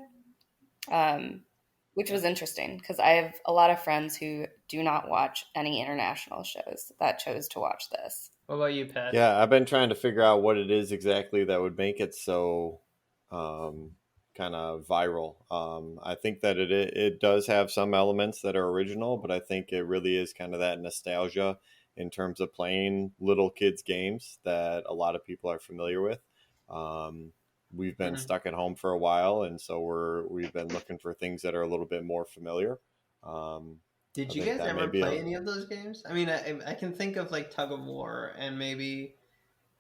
um, which yeah. was interesting because I have a lot of friends who do not watch any international shows that chose to watch this. What about you, Pat? Yeah, I've been trying to figure out what it is exactly that would make it so kind of viral. I think that it does have some elements that are original, but I think it really is kind of that nostalgia in terms of playing little kids games that a lot of people are familiar with. We've been Mm-hmm. stuck at home for a while, and so we've been looking for things that are a little bit more familiar. Did I you think guys that may ever be play any of those games? I mean, I can think of like Tug of War and maybe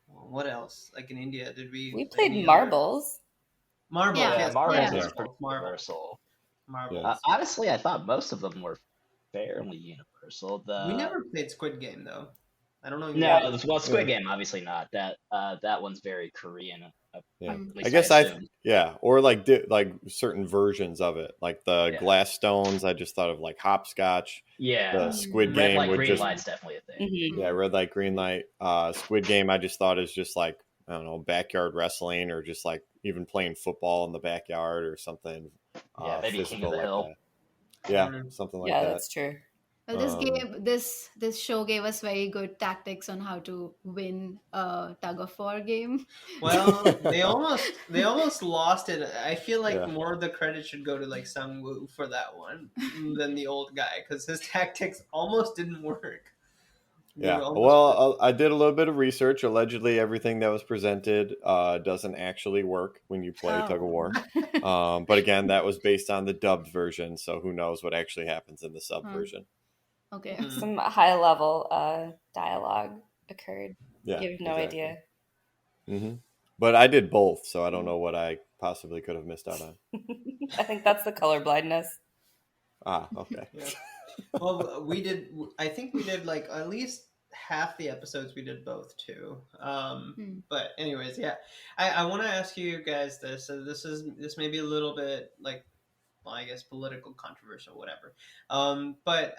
what else? Like in India, did we We play played any other marbles. marbles? Yeah, Yeah, Yes, Marvels yeah. is marbles, pretty marbles, universal. yes. marbles. Honestly, I thought most of them were fairly universal. We never played Squid Game though. I don't know if you No, guys. well, Yeah. Squid Game obviously not. That one's very Korean. Yeah, At Mm. I least I guess assume. or like certain versions of it, like the Yeah, glass stones. I just thought of like hopscotch. The yeah. Squid Mm. Red Game light, would green just light's definitely a thing. Mm-hmm. yeah, Mm. red light, green light. Squid Game, I just thought is just like I don't know, backyard wrestling or just like even playing football in the backyard or something Yeah, maybe King of physical the like Hill. that. Yeah, Mm. something like Yeah, that. that's true. Well, Um, this show gave us very good tactics on how to win a tug of war game. Well, they almost lost it. I feel like yeah. more of the credit should go to like Sung Woo for that one than the old guy because his tactics almost didn't work. They were Yeah. almost Well, I did a little bit of research. Allegedly, everything that was presented doesn't actually work when you play Tug of Oh. War. But again, that was based on the dubbed version, so who knows what actually happens in the sub Huh. version. Okay. Mhm. Some high level dialogue occurred. Yeah, You have no exactly. idea. But I did both, so I don't know what I possibly could have missed out on. I think that's the color blindness. Ah, okay. Yeah. Well, we did. I think we did like at least half the episodes. We did both too. Hmm. But anyways, yeah. I want to ask you guys this. So this may be a little bit like, well, I guess political, controversial, whatever. But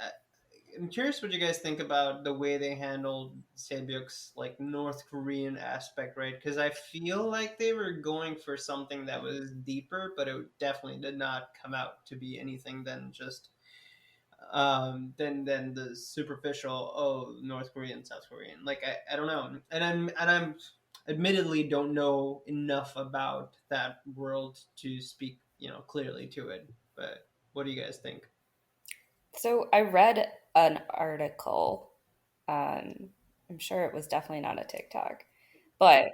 I'm curious what you guys think about the way they handled Saebyuk's like North Korean aspect, right? Because I feel like they were going for something that was deeper, but it definitely did not come out to be anything than just than the superficial North Korean, South Korean. Like I don't know, and I'm admittedly don't know enough about that world to speak clearly to it. But what do you guys think? So I read an article. I'm sure it was definitely not a TikTok, but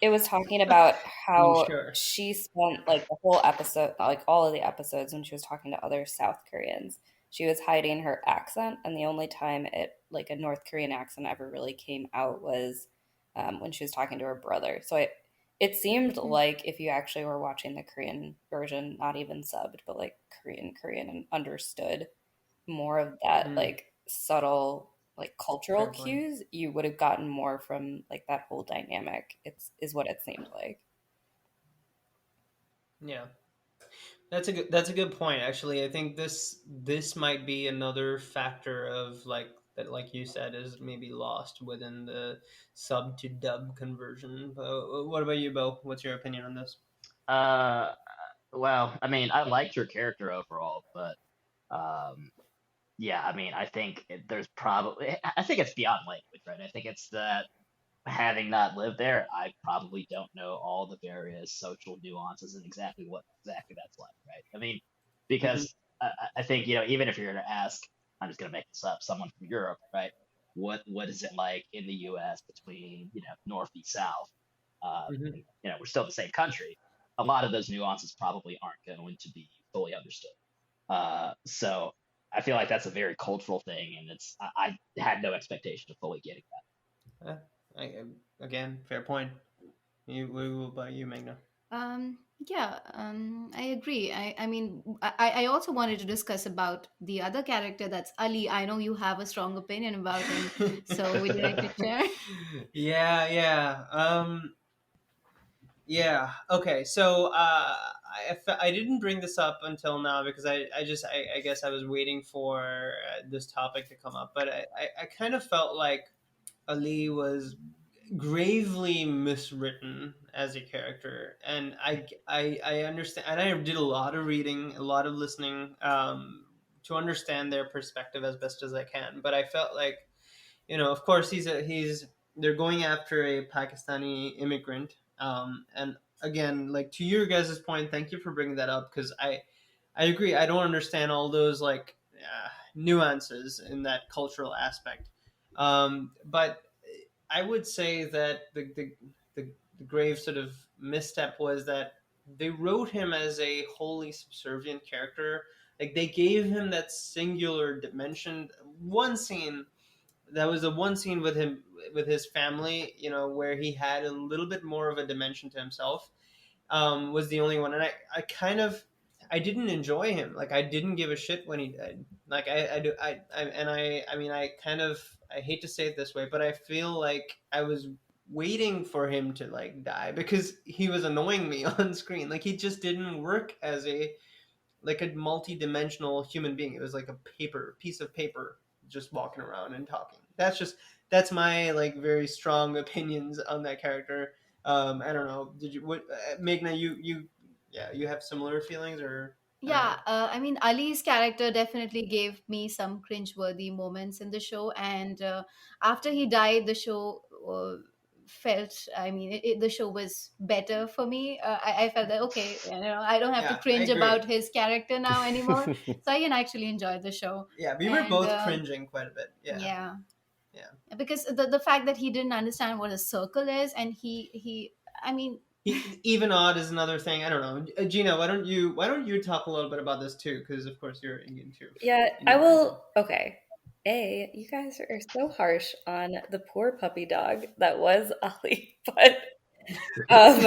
it was talking about You how sure? she spent like the whole episode, like all of the episodes when she was talking to other South Koreans, she was hiding her accent, and the only time it like a North Korean accent ever really came out was when she was talking to her brother. So it seemed like if you actually were watching the Korean version, not even subbed, but like Korean and understood more of that Mm, like subtle like cultural fair point. cues, you would have gotten more from like that whole dynamic. It's is what it seemed like. Yeah. That's a good point actually. I think this might be another factor of like that like you said is maybe lost within the sub to dub conversion. What about you, Bo? What's your opinion on this? Uh, well, I mean, I liked your character overall, but um, yeah, I mean, I think there's probably, I think it's beyond language, right? I think it's that having not lived there, I probably don't know all the various social nuances and exactly what exactly that's like, right? I mean, Hmm. because I think, even if you're going to ask, I'm just going to make this up, someone from Europe, right? What is it like in the U.S. between, Northeast, South? Hmm. And, we're still the same country. A lot of those nuances probably aren't going to be fully understood. So I feel like that's a very cultural thing, and I had no expectation of fully getting I, again, fair point. What about you, Magna? Yeah, I agree. I mean, I also wanted to discuss about the other character, that's Ali. I know you have a strong opinion about him, so would you like to share? Yeah, yeah. Yeah. Okay. So I didn't bring this up until now because I guess I was waiting for this topic to come up, but I kind of felt like Ali was gravely miswritten as a character, and I understand, and I did a lot of reading, a lot of listening, to understand their perspective as best as I can. But I felt like, of course, he's they're going after a Pakistani immigrant, and again, like to your guys' point, thank you for bringing that up because I agree. I don't understand all those like nuances in that cultural aspect, but I would say that the grave sort of misstep was that they wrote him as a wholly subservient character. Like they gave him that singular dimension. One scene, that was the one scene with him with his family, where he had a little bit more of a dimension to himself, was the only one, and I kind of I didn't enjoy him. Like I didn't give a shit when he died. Like I do I mean I kind of I hate to say it this way, but I feel like I was waiting for him to like die because he was annoying me on screen. Like he just didn't work as a multi-dimensional human being. It was like a piece of paper just walking around and talking. That's my like very strong opinions on that character. I don't know. Did you what Meghna, you have similar feelings, or I don't Yeah, know. I mean, Ali's character definitely gave me some cringeworthy moments in the show, and after he died, the show felt. I mean, the show was better for me. I felt that okay, I don't have to Yeah, I cringe agree. about his character now animore, so I can actually enjoy the show. Yeah, we were And both cringing quite a bit. Yeah. yeah, Yeah. because the fact that he didn't understand what a circle is, and I mean, Even odd is another thing. I don't know. Gina, why don't you talk a little bit about this too? Because of course you're Indian too, Yeah, I Indian accent. will. Okay. You guys are so harsh on the poor puppy dog that was Ali, but um,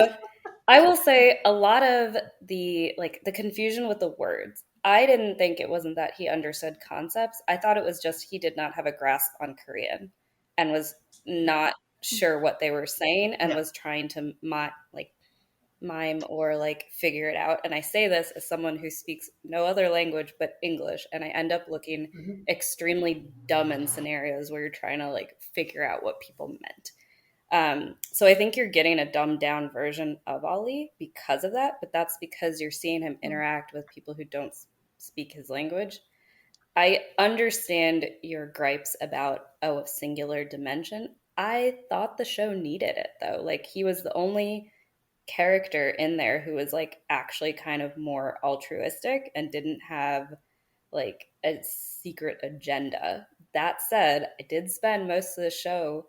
I will say a lot of the confusion with the words. I didn't think it wasn't that he understood concepts. I thought it was just he did not have a grasp on Korean and was not sure what they were saying and Yeah. was trying to mime or figure it out. And I say this as someone who speaks no other language but English, and I end up looking Mhm. extremely dumb in scenarios where you're trying to figure out what people meant. So I think you're getting a dumbed down version of Ali because of that, but that's because you're seeing him interact with people who don't speak his language. I understand your gripes about, a singular dimension. I thought the show needed it though. Like he was the only character in there who was actually kind of more altruistic and didn't have a secret agenda. That said, I did spend most of the show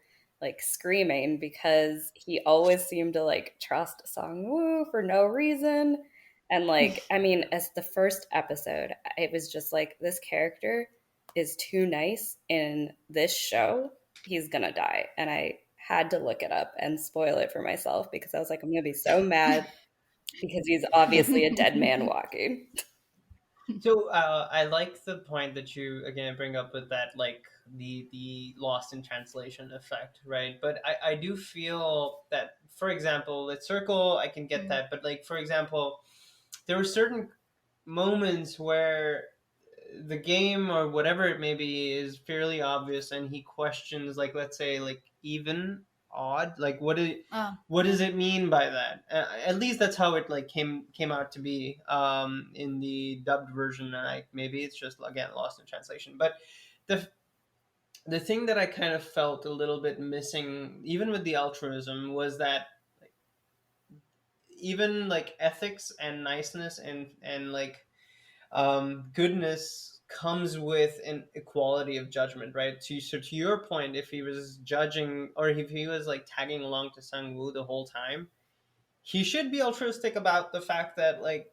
screaming because he always seemed to trust Sang-woo for no reason. And I mean, as the first episode, it was just this character is too nice in this show. He's gonna die. And I had to look it up and spoil it for myself because I was like, I'm gonna be so mad because he's obviously a dead man walking. So I like the point that you again bring up with that, like the lost in translation effect, right? But I do feel that, for example, let's circle. I can get mm, that, but like for example, there were certain moments where the game or whatever it may be is fairly obvious, and he questions, like, let's say like even, odd, like what yeah. does it mean by that? At least that's how it like came out to be in the dubbed version, and maybe it's just again lost in translation. But the the thing that I kind of felt a little bit missing even with the altruism was that even like ethics and niceness and like goodness comes with an equality of judgment, right? So to your point, if he was judging or if he was like tagging along to Sang Woo the whole time, he should be altruistic about the fact that like,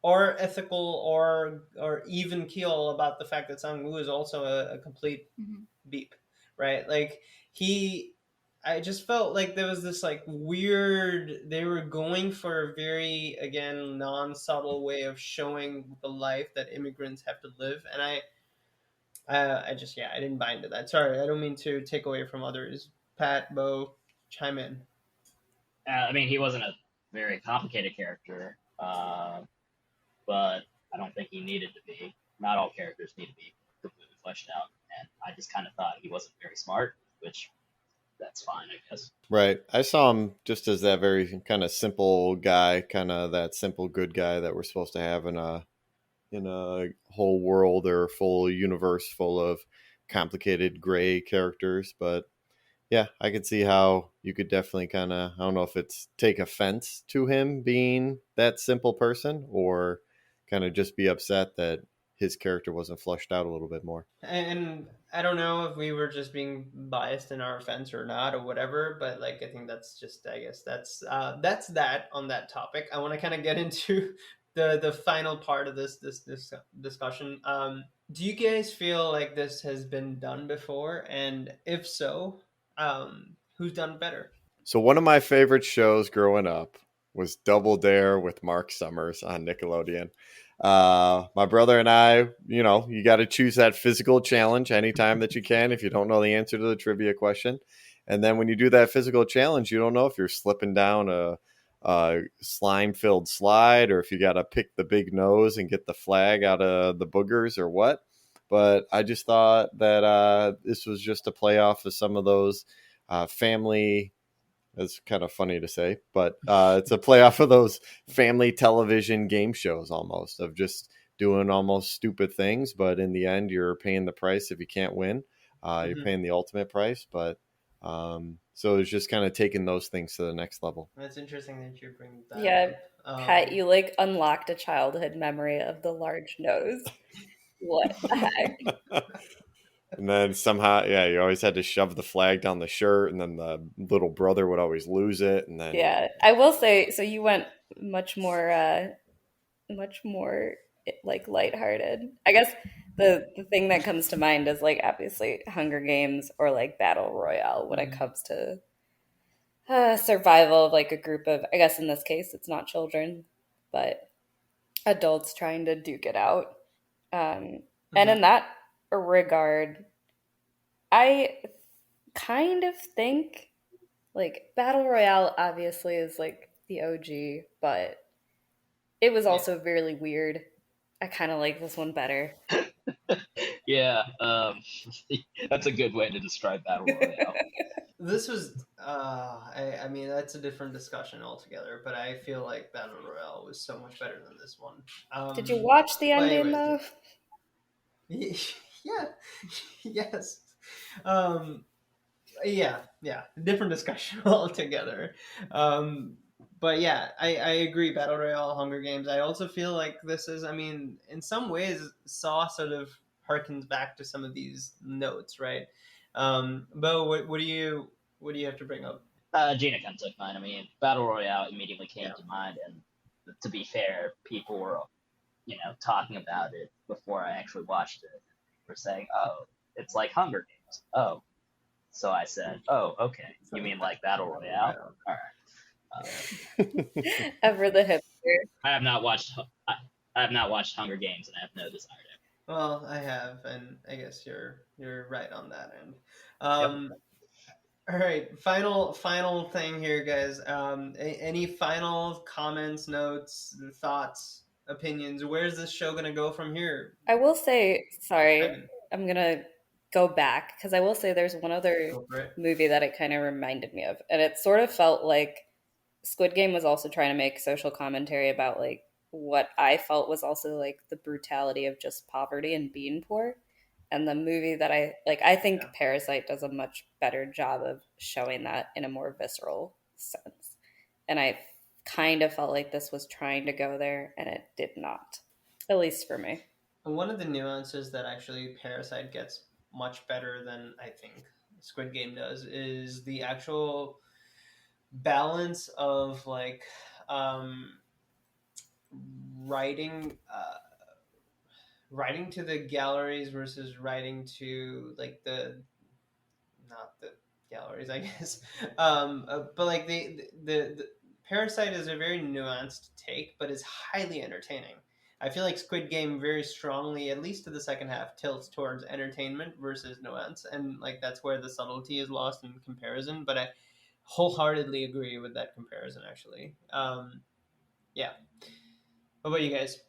or ethical or even keel about the fact that Sang Woo is also a complete Mhm. beep, right? Like he, I just felt like there was this like weird. They were going for a very again non-subtle way of showing the life that immigrants have to live, and I just I didn't buy into that. Sorry, I don't mean to take away from others. Pat, Bo, chime in. I mean, he wasn't a very complicated character, but I don't think he needed to be. Not all characters need to be completely fleshed out, and I just kind of thought he wasn't very smart, which that's fine, I guess. Right. I saw him just as that very kind of simple guy, kind of that simple good guy that we're supposed to have in a whole world or full universe full of complicated gray characters. But yeah, I could see how you could definitely kind of, I don't know if it's take offense to him being that simple person or kind of just be upset that his character wasn't fleshed out a little bit more. And I don't know if we were just being biased in our offense or not or whatever, but like I think that's just I guess that's that on that topic. I want to kind of get into the final part of this discussion. Do you guys feel like this has been done before, and if so, who's done better? So one of my favorite shows growing up was Double Dare with Mark Summers on Nickelodeon. My brother and I, you got to choose that physical challenge anytime that you can if you don't know the answer to the trivia question. And then when you do that physical challenge, you don't know if you're slipping down a slime-filled slide or if you got to pick the big nose and get the flag out of the boogers or what. But I just thought that this was just a playoff of some of those family. It's kind of funny to say, but it's a playoff of those family television game shows almost of just doing almost stupid things. But in the end, you're paying the price if you can't win. You're paying the ultimate price. But so it's just kind of taking those things to the next level. That's interesting that you bring that Yeah, up. Pat, you like unlocked a childhood memory of the large nose. What the heck? And then somehow, you always had to shove the flag down the shirt, and then the little brother would always lose it. And then, Yeah, I will say, so you went much more like lighthearted. I guess the thing that comes to mind is like obviously Hunger Games or like Battle Royale when it comes to survival of like a group of, I guess in this case it's not children, but adults trying to duke it out. And in that regard, I kind of think like Battle Royale obviously is like the OG, but it was also really weird. I kind of like this one better. Yeah, that's a good way to describe Battle Royale. This was, I mean, that's a different discussion altogether, but I feel like Battle Royale was so much better than this one. Did you watch the ending though? Yeah, yes. Yeah, different discussion altogether. But yeah, I agree. Battle Royale, Hunger Games. I also feel like this is, I mean, in some ways, Saw sort of harkens back to some of these notes, right? Bo, what do you have to bring up? Gina kind of took mine. I mean, Battle Royale immediately came to mind, and to be fair, people were, talking about it before I actually watched it. Were saying, "Oh, it's like Hunger Games." Oh, so I said, "Oh, okay. You mean like Battle Royale?" All right. Ever the hipster. I have not watched. I have not watched Hunger Games, and I have no desire to. Well, I have, and I guess you're right on that end. Yep. All right, final thing here, guys. Any final comments, notes, thoughts, opinions? Where's this show gonna go from here? I will say, sorry, Evan? I'm gonna go back because I will say there's one other Go for it. movie that it kind of reminded me of, and it sort of felt like Squid Game was also trying to make social commentary about like what I felt was also like the brutality of just poverty and being poor. And the movie that I like, I think Parasite does a much better job of showing that in a more visceral sense. And I kind of felt like this was trying to go there, and it did not, at least for me. One of the nuances that actually Parasite gets much better than I think Squid Game does is the actual balance of like writing writing to the galleries versus writing to like the not the galleries, I guess. But like the Parasite is a very nuanced take, but is highly entertaining. I feel like Squid Game very strongly, at least to the second half, tilts towards entertainment versus nuance, and like that's where the subtlety is lost in comparison. But I wholeheartedly agree with that comparison, actually. Yeah. What about you guys,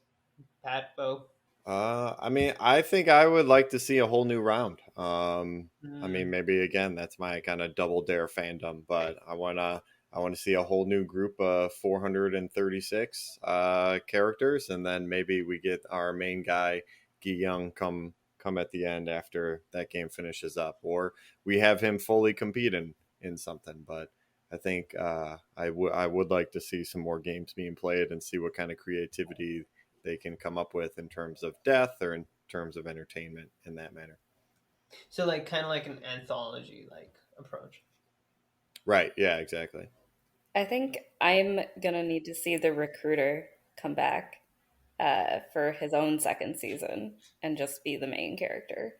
Pat, Bo? I mean, I think I would like to see a whole new round. I mean, Mm, maybe again, that's my kind of double dare fandom, but I want to see a whole new group of 436 characters, and then maybe we get our main guy Gi Young come at the end after that game finishes up, or we have him fully compete in something. But I think I would like to see some more games being played and see what kind of creativity they can come up with in terms of death or in terms of entertainment in that manner. so like kind of like an anthology like approach. Right. Yeah, exactly. I think I'm gonna need to see the recruiter come back for his own second season and just be the main character.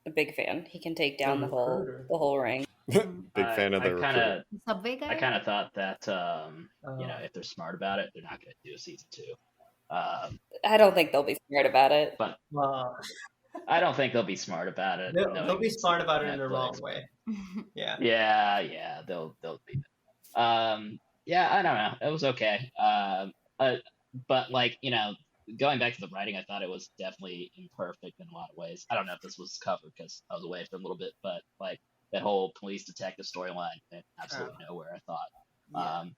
A big fan. He can take The down recruiter. the whole ring. Mm. Big fan of I the kind recruiter. of The Subway I guy. kind of thought that Oh. if they're smart about it, they're not going to do a season 2. I don't think they'll be smart about it. But Well, I don't think they'll be smart about it. they'll be smart about it in the Netflix. wrong way. Yeah. Yeah, they'll be. Yeah, I don't know. It was okay. But like going back to the writing, I thought it was definitely imperfect in a lot of ways. I don't know if this was covered because I was away for a little bit, but like that whole police detective storyline went absolutely nowhere. I thought.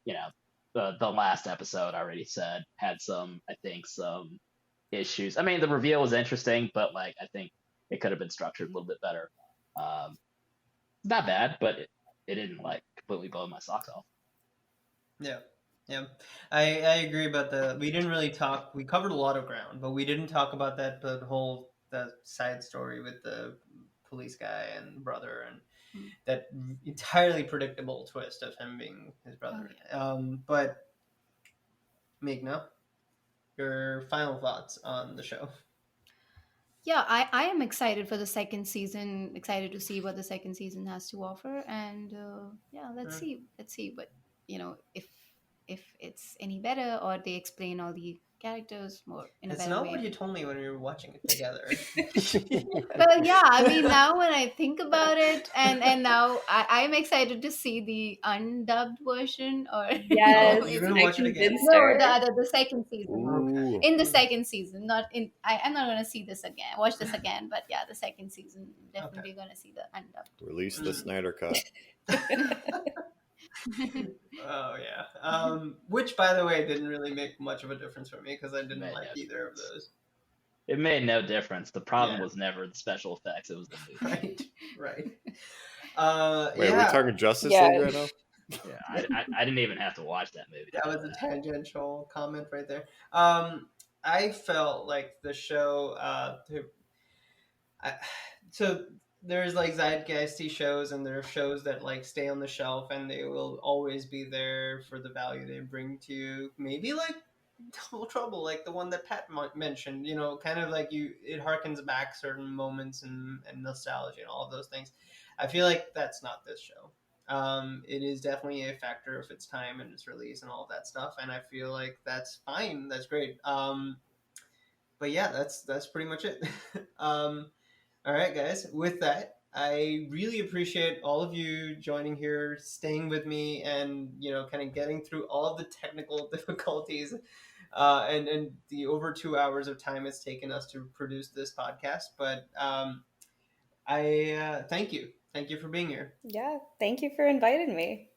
Yeah. The last episode I already said had some issues. I mean, the reveal was interesting, but like I think it could have been structured a little bit better. Not bad, but it didn't like completely blow my socks off. Yeah. Yeah. I agree about we didn't really talk, we covered a lot of ground, but we didn't talk about the whole the side story with the police guy and brother and that entirely predictable twist of him being his brother. But Meghna, your final thoughts on the show? Yeah, I am excited for the second season. Excited to see what the second season has to offer, and yeah, let's see what if it's any better or they explain all the characters more in a It's better not way. what you told me when we were watching it together. But yeah, I mean, now when I think about it, and now I'm excited to see the undubbed version, or Yes, You're it's gonna watch it again? convinced no, her. the second season. Ooh. In the second season, not in. I'm not gonna see this again. Watch this again, but yeah, the second season definitely gonna see the undubbed. Release the Snyder cut. Oh yeah. Which, by the way, didn't really make much of a difference for me because I didn't Made like no either of those. It made no difference. The problem Yeah. was never the special effects; it was the movie. Right. Wait, are we talking Justice Yeah. League right now? Yeah, I didn't even have to watch that movie. That was a tangential comment right there. I felt like the show. So there's like zeitgeisty shows, and there are shows that like stay on the shelf, and they will always be there for the value they bring to you. Maybe like Double Trouble, like the one that Pat mentioned. Kind of like it harkens back certain moments and nostalgia and all of those things. I feel like that's not this show. It is definitely a factor of its time and its release and all of that stuff, and I feel like that's fine. That's great. But yeah, that's pretty much it. All right, guys. With that, I really appreciate all of you joining here, staying with me, and kind of getting through all of the technical difficulties, and the over 2 hours of time it's taken us to produce this podcast. But I thank you for being here. Yeah, thank you for inviting me.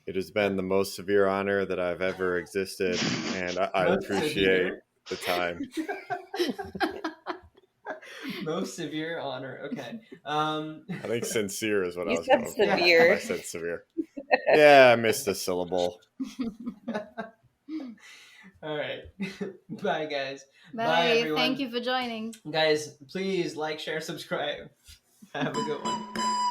It has been the most severe honor that I've ever existed, and I Most appreciate severe? the time. Most severe honor. Okay. I think sincere is what I You was said going for. severe. I said severe. Yeah, I missed a syllable. All right. Bye, guys. Bye. everyone. Thank you for joining. Guys, please like, share, subscribe. Have a good one.